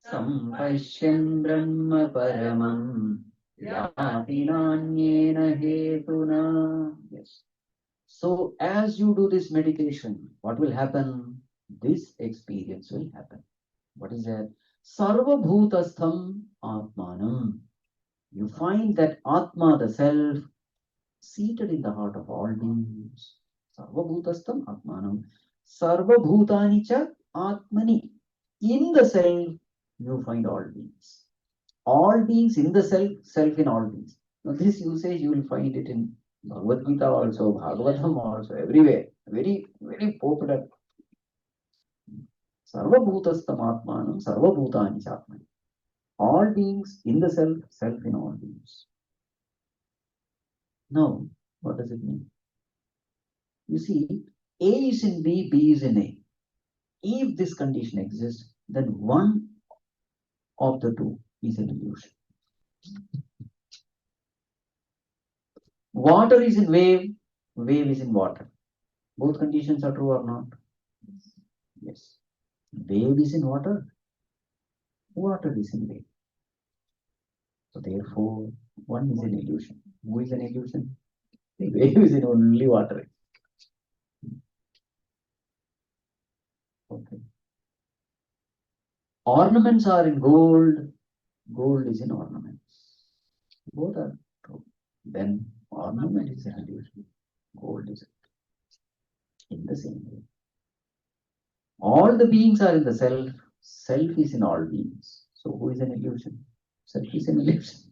Sampashyan Brahma Paramam Yati Nanyena Hetuna. Yes. So as you do this meditation, what will happen? This experience will happen. What is that? Sarvabhutastham Atmanam. You find that Atma, the self, seated in the heart of all beings. Sarvabhutastham Atmanam. Sarvabhutani cha Atmani. In the self, you find all beings. All beings in the self, self in all beings. Now this usage you will find it in Bhagavad Gita also, Bhagavatam also, everywhere. Very, very popular. Sarvabhutastham Atmanam, Sarvabhutani cha Atmani. All beings in the self, self in all beings. Now, what does it mean? You see, A is in B, B is in A. If this condition exists, then one of the two is an illusion. Water is in wave, wave is in water. Both conditions are true or not? Yes. Wave is in water, water is in wave. So therefore, one is an illusion. Who is an illusion? The wave is in only water. Okay. Ornaments are in gold, gold is in ornaments. Both are true. Then ornament is an illusion, gold is in the same way. All the beings are in the self, self is in all beings. So who is an illusion? Self is an illusion.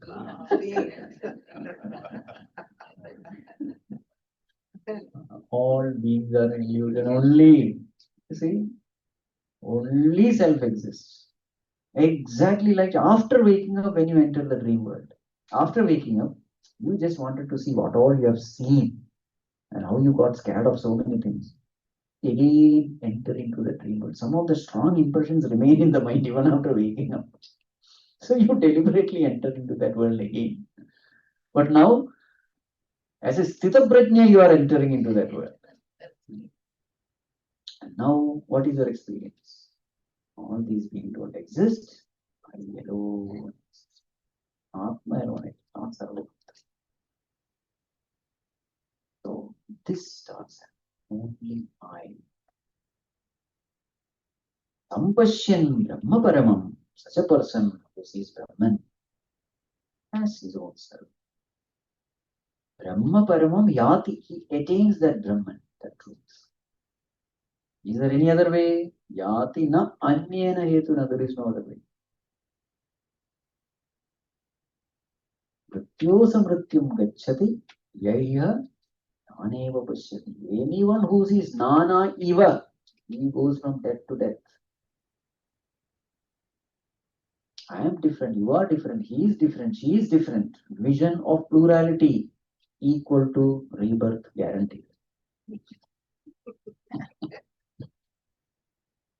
All beings are an illusion only. You see, only self exists. Exactly like after waking up when you enter the dream world. After waking up, you just wanted to see what all you have seen and how you got scared of so many things. Again, enter into the dream world. Some of the strong impressions remain in the mind even after waking up. So you deliberately enter into that world again. But now, as a Sthita Prajna, you are entering into that world. And now, what is your experience? All these beings don't exist. I alone. Atma alone, not Sarva. So this starts only I. Sampashyan Brahma Paramam. Such a person who sees Brahman as his own self. Brahma Paramam Yati. He attains that Brahman, that truth. Is there any other way? Yati na anyena hetuna. There is no other way. Mrityosa mrityum gacchati yaiha naneva pashyati. Anyone who sees nana eva, he goes from death to death. I am different, you are different, he is different, she is different. Vision of plurality equal to rebirth guaranteed.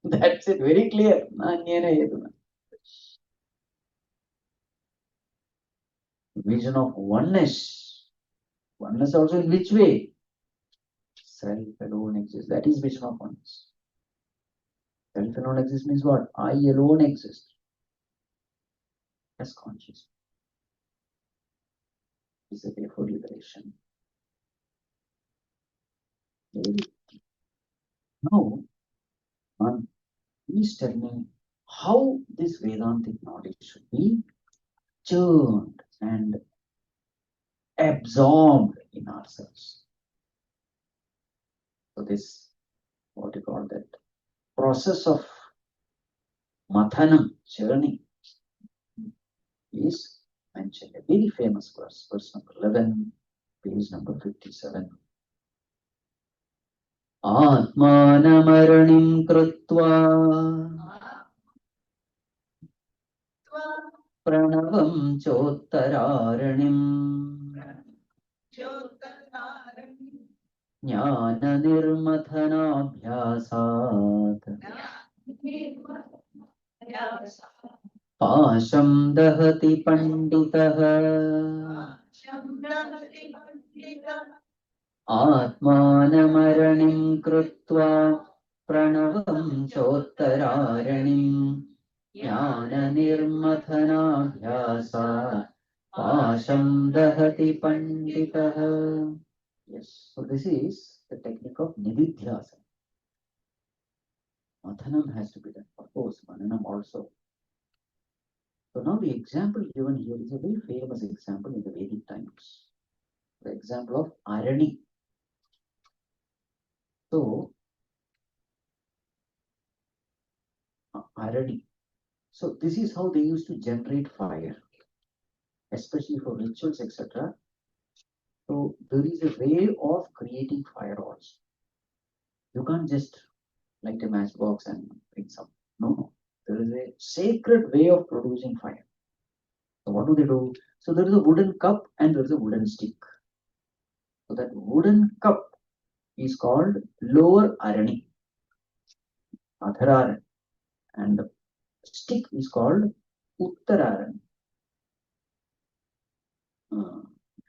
That's it, very clear. Vision of oneness. Oneness also in which way? Self alone exists. That is vision of oneness. Self alone exists means what? I alone exist as conscious. It's a way for liberation. Now, please tell me how this Vedantic knowledge should be churned and absorbed in ourselves. So this, what you call that, process of mathanam, churning, is mentioned. A very famous verse number 11, page number 57. Atmanamaranim krutva pranavam chottararanим jnana nirmathanabhyasat पाशं दहति पंडितः आत्मानमरणिं कृत्वा प्रणवं चोत्तरारणिं ज्ञाननिर्मथनाभ्यासात् पाशं दहति पंडितः. Yes, so this is the technique of nididhyasana. Mathanam has to be done, of course, mananam also. So now the example given here is a very famous example in the Vedic times. The example of irony. So, irony. So this is how they used to generate fire, especially for rituals, etc. So there is a way of creating fire also. You can't just light a matchbox and bring some. No. There is a sacred way of producing fire. So what do? So there is a wooden cup and there is a wooden stick. So that wooden cup is called lower irony, adhararan, and the stick is called uttararan.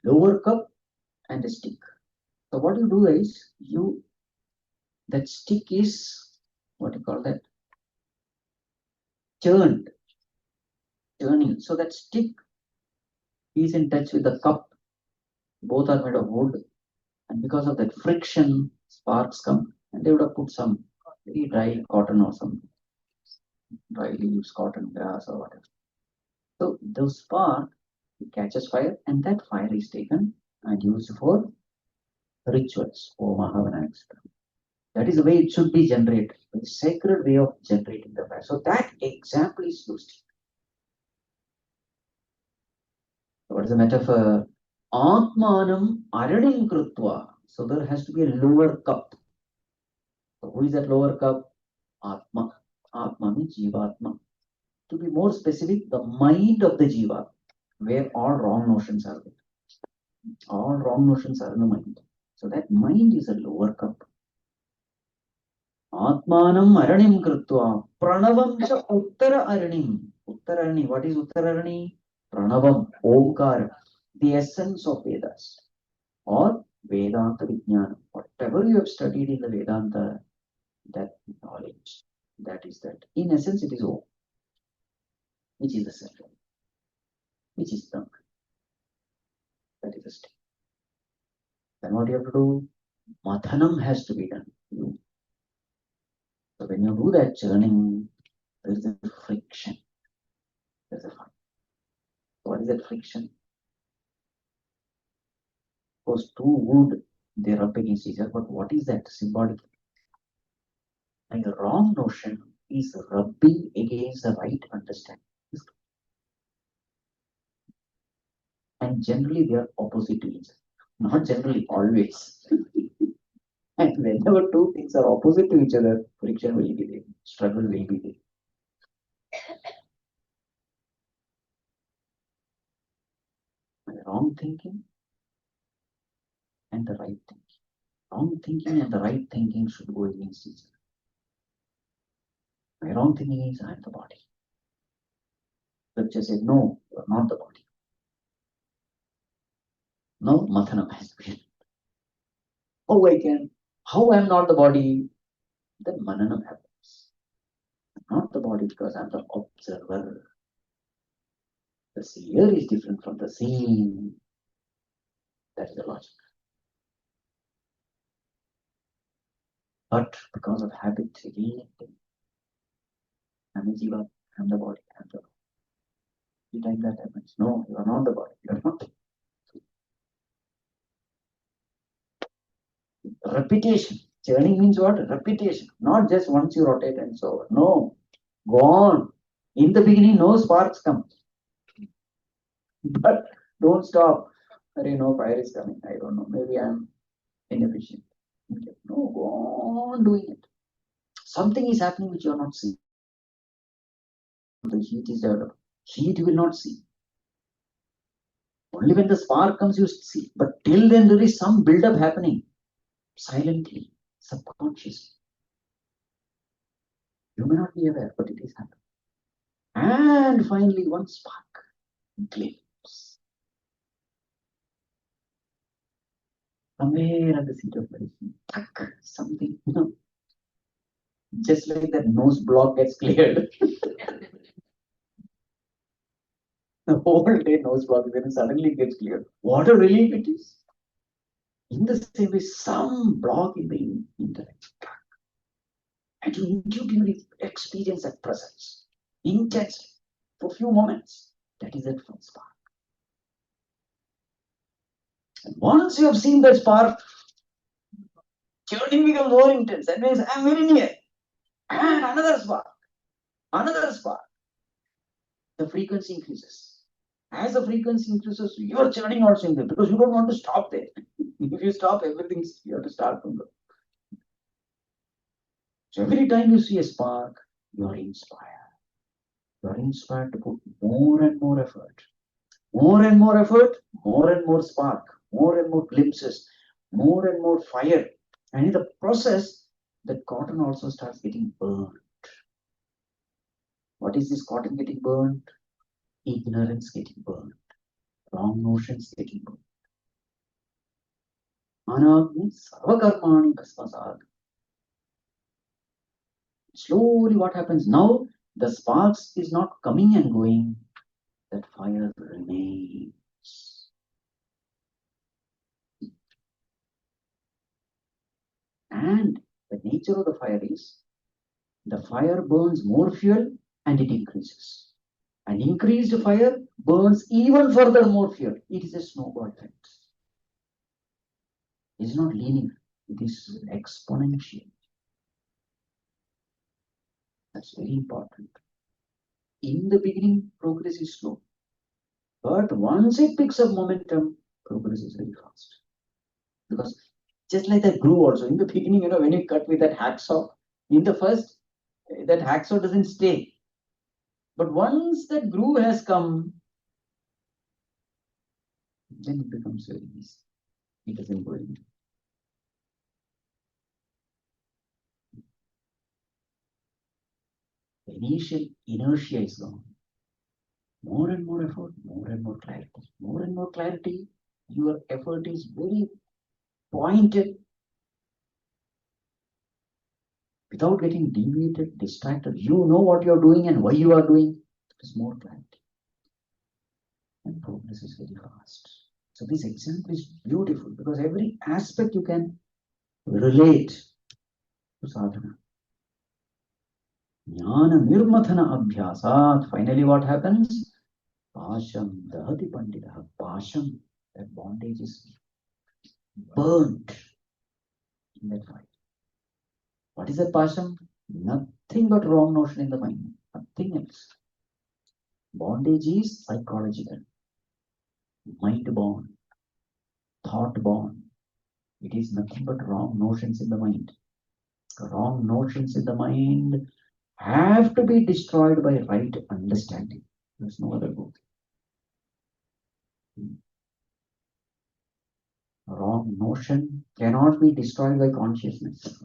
Lower cup and a stick. So what you do is that stick is what you call that churning. So that stick is in touch with the cup. Both are made of wood, and because of that friction, sparks come, and they would have put some very dry cotton or some dry leaves, cotton, grass, or whatever. So those spark catches fire, and that fire is taken and used for rituals, Oma Havana, etc. That is the way it should be generated, the sacred way of generating the fire. So that example is used. What is the metaphor? Atmanam aranim krutva. So there has to be a lower cup. So who is that lower cup? Atma. Atma means Jivatma. To be more specific, the mind of the jiva, where all wrong notions are there. All wrong notions are in the mind. So that mind is a lower cup. Atmanam aranim krutva pranavam cha uttara aranim. Uttara arani. What is uttara arani? Pranavam, Omkara, the essence of Vedas or Vedanta Vijnana. Whatever you have studied in the Vedanta, that knowledge, that is that. In essence, it is Om, which is the self, which is Brahman. That is the state. Then what you have to do? Mathanam has to be done. So when you do that churning, there is a friction. There's a fight. What is that friction? Because two wood, they rub against each other, but what is that symbolically? And the wrong notion is rubbing against the right understanding. And generally they are opposite to each other. Not generally, always. And whenever two things are opposite to each other, friction will be there, struggle will be there. And wrong thinking and the right thinking. Wrong thinking and the right thinking should go against each other. My wrong thinking is I am the body. Scripture said, no, you are not the body. No, Mathanam has to be. How I am not the body, then Mananam happens. I'm not the body because I'm the observer. The seer is different from the seen. That is the logic. But because of habit, again, I'm a jiva, I'm the body, I'm the body. Every time that happens, no, you are not the body, you are not. Repetition. Churning means what? Repetition. Not just once you rotate and so on. No. Go on. In the beginning, no sparks come. But don't stop. No fire is coming. I don't know. Maybe I'm inefficient. Okay. No, go on doing it. Something is happening which you are not seeing. The heat is developed. Heat you will not see. Only when the spark comes, you see. But till then, there is some build-up happening. Silently, subconsciously. You may not be aware, but it is happening. And finally, one spark, glimpse. Somewhere at the seat of medicine, something, just like that nose block gets cleared. The whole day nose block, then suddenly it gets cleared. What a relief it is. In the same way, some block in the intellect. And you intuitively experience that presence intensely for a few moments. That is that first spark. And once you have seen that spark, churning becomes more intense. That means I'm very near. And another spark. Another spark. The frequency increases. As the frequency increases, your churning also increases because you don't want to stop there. If you stop, everything you have to start from there. So every time you see a spark, you are inspired. You are inspired to put more and more effort. More and more effort, more and more spark, more and more glimpses, more and more fire. And in the process, the cotton also starts getting burned. What is this cotton getting burned? Ignorance getting burned. Wrong notions getting burned. Anagni sarvakarmani bhasmasad. Slowly what happens now? The sparks is not coming and going. That fire remains. And the nature of the fire is, the fire burns more fuel and it increases. And increased fire burns even further more fuel. It is a snowball effect. It is not linear. It is exponential. That's very important. In the beginning, progress is slow. But once it picks up momentum, progress is very fast. Because just like that glue also, in the beginning, when you cut with that hacksaw, in the first, that hacksaw doesn't stay. But once that groove has come, then it becomes very easy. It doesn't go anywhere. The initial inertia is gone. More and more effort, more and more clarity. More and more clarity, your effort is very pointed without getting deviated, distracted. You know what you're doing and why you are doing. There's more clarity. And progress is very fast. So this example is beautiful because every aspect you can relate to sadhana. Jnana nirmathana abhyasat. Finally, what happens? Pasham dahati pandita. Pasham, that bondage is burnt in that fire. What is that pasham? Nothing but wrong notion in the mind. Nothing else. Bondage is psychological, mind born, thought born. It is nothing but wrong notions in the mind. Wrong notions in the mind have to be destroyed by right understanding. There's no other way. Wrong notion cannot be destroyed by consciousness.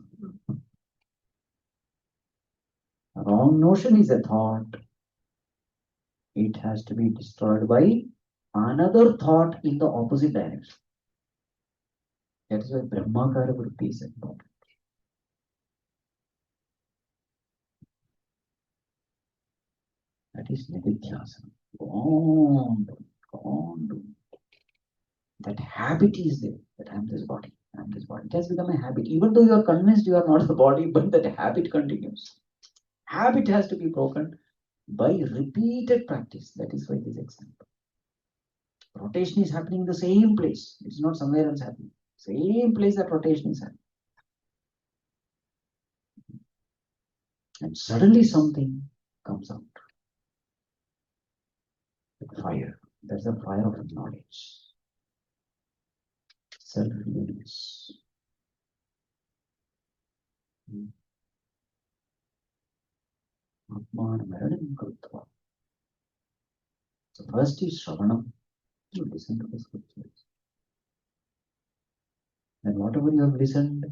Wrong notion is a thought. It has to be destroyed by another thought in the opposite direction. That is why Brahmakara Vritti is important. That is Nididhyasana. Go on, go on. That habit is there, that I am this body, I am this body. It has become a habit. Even though you are convinced you are not the body, but that habit continues. Habit has to be broken by repeated practice. That is why this example. Rotation is happening in the same place. It's not somewhere else happening. Same place that rotation is happening. And suddenly something comes out. Like fire. That's the fire of knowledge. Self-awareness. Atman-maranim krutva. So first is Shravanam. You listen to the scriptures. And whatever you have listened,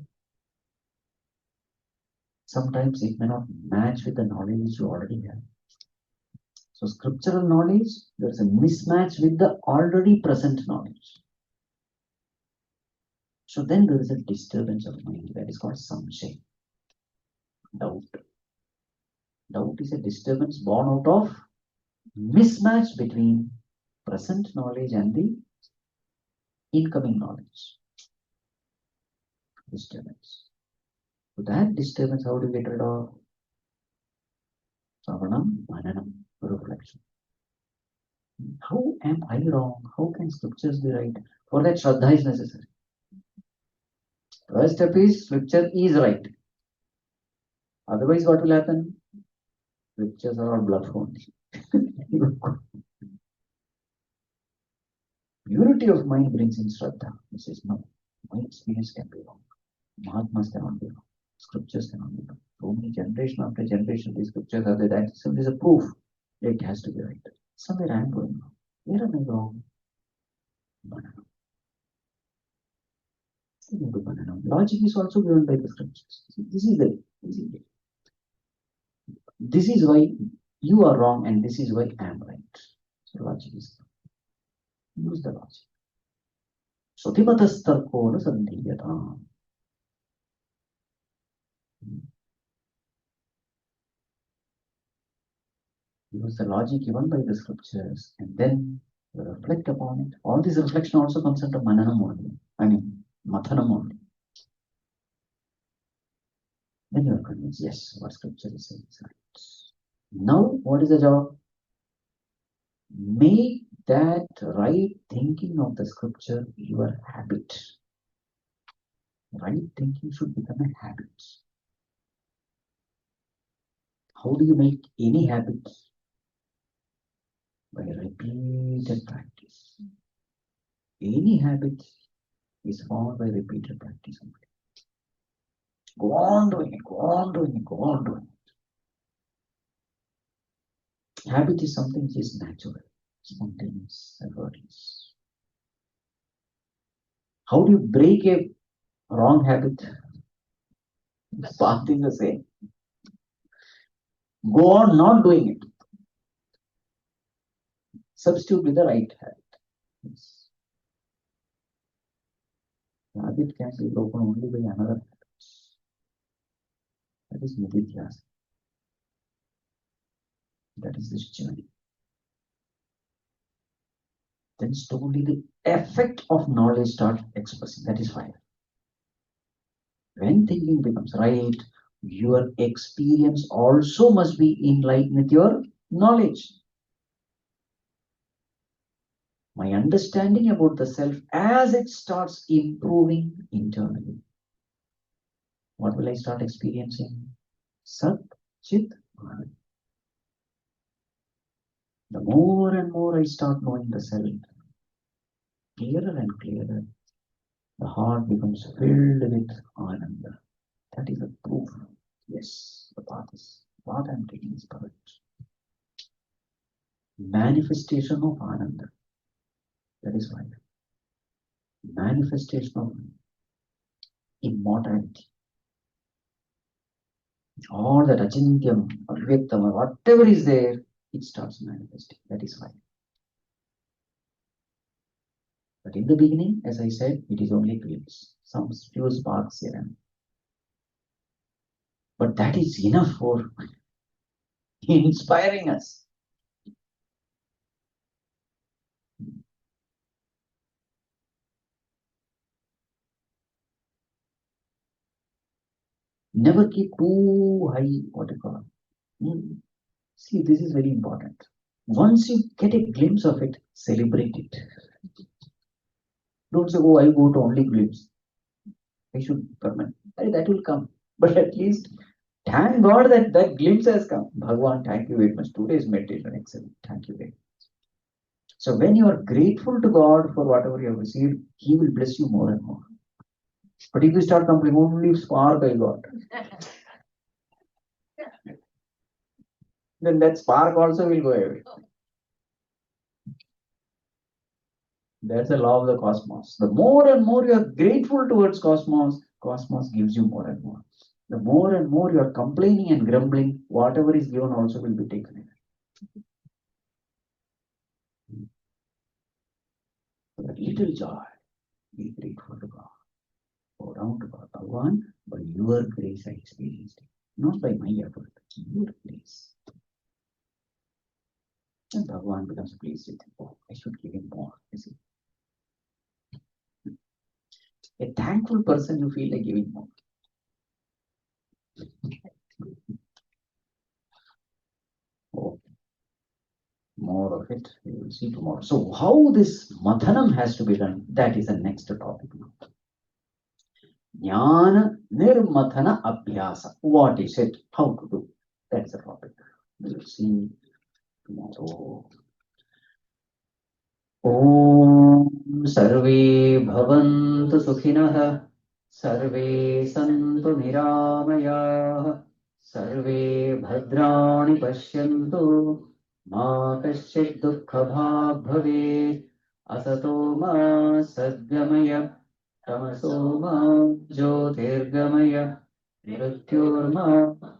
sometimes it may not match with the knowledge you already have. So scriptural knowledge, there is a mismatch with the already present knowledge. So then there is a disturbance of mind that is called samshaya, doubt. Doubt is a disturbance born out of mismatch between present knowledge and the incoming knowledge. Disturbance. So that disturbance, how do you get rid of? Savanam, mananam, reflection. How am I wrong? How can scriptures be right? For that, Shraddha is necessary. First step is scripture is right. Otherwise, what will happen? Scriptures are all bluff only. Purity of mind brings in Shraddha. He says, no, my experience can be wrong. Mahatmas cannot be wrong. Scriptures cannot be wrong. So many generation after generation, these scriptures are there. That is a proof that it has to be right. Somewhere I am going wrong. Where am I wrong? Mananam. Logic is also given by the scriptures. This is the this is why you are wrong and this is why I am right. So logic is use the logic. Sutimatastarko sandhiyata. Use the logic given by the scriptures and then reflect upon it. All this reflection also comes under mananam only. I mean, mathanam only. Then you are convinced, yes, what scripture is saying is right. Now, what is the job? Make that right thinking of the scripture your habit. Right thinking should become a habit. How do you make any habit? By repeated practice. Any habit is formed by repeated practice only. Go on doing it, go on doing it, go on doing it. Habit is something which is natural, spontaneous, effortless. How do you break a wrong habit? The path is the same. Go on not doing it. Substitute with the right habit. Yes. The habit can be broken only by another habit. That is nididhyasa. That is this journey. Then slowly the effect of knowledge starts expressing. That is fire. When thinking becomes right, your experience also must be in line with your knowledge. My understanding about the self as it starts improving internally. What will I start experiencing? Sat, Chit, Anand. The more and more I start knowing the self, clearer and clearer, the heart becomes filled with Ananda. That is the proof. Yes, the path I'm taking is correct. Manifestation of Ananda. That is why. Manifestation of immortality. All that Achintyam, Avyaktam, whatever is there, it starts manifesting. That is why. But in the beginning, as I said, it is only glimpse, some few sparks here and but that is enough for inspiring us. Never keep too high, what you call. See, this is very important. Once you get a glimpse of it, celebrate it. Don't say, oh, I go to only glimpse. I should permanent. That will come. But at least thank God that that glimpse has come. Bhagwan, thank you very much. Today's meditation, excellent. Thank you very much. So when you are grateful to God for whatever you have received, He will bless you more and more. But if you start complaining, only spark I got, then that spark also will go away. That's the law of the cosmos. The more and more you are grateful towards cosmos, cosmos gives you more and more. The more and more you are complaining and grumbling, whatever is given also will be taken away. So that little joy, be grateful to God. Go down to God. Bhagwan, by your grace I experienced it. Not by my effort, your grace. And Bhagwan becomes pleased with him. Oh, I should give him more. You see. A thankful person, you feel like giving more. Oh, more of it we will see tomorrow. So, how this mathanam has to be done, that is the next topic now. Jnana nirmathana abhyasa. What is it? How to do? That's the topic. We will see tomorrow. ॐ सर्वे भवन्तु सुखिनः सर्वे सन्तु निरामयाः सर्वे भद्राणि पश्यन्तु मा कश्चित् दुःखभाग् भवेत् असतो मा सद्गमय तमसो मा ज्योतिर्गमय मृत्योर्मा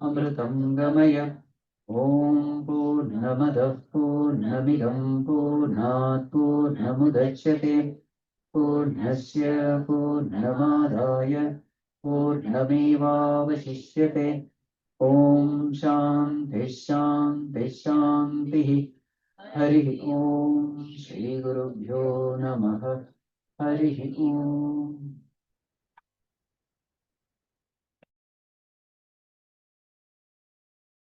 अमृतं गमय ॐ पूर्णमदः पूर्णमिदं पूर्णात् पूर्णमुदच्यते पूर्णस्य पूर्णमादाय पूर्णमेवावशिष्यते ॐ शान्तिः शान्तिः शान्तिः हरिः ॐ श्रीगुरुभ्यो नमः हरिः ॐ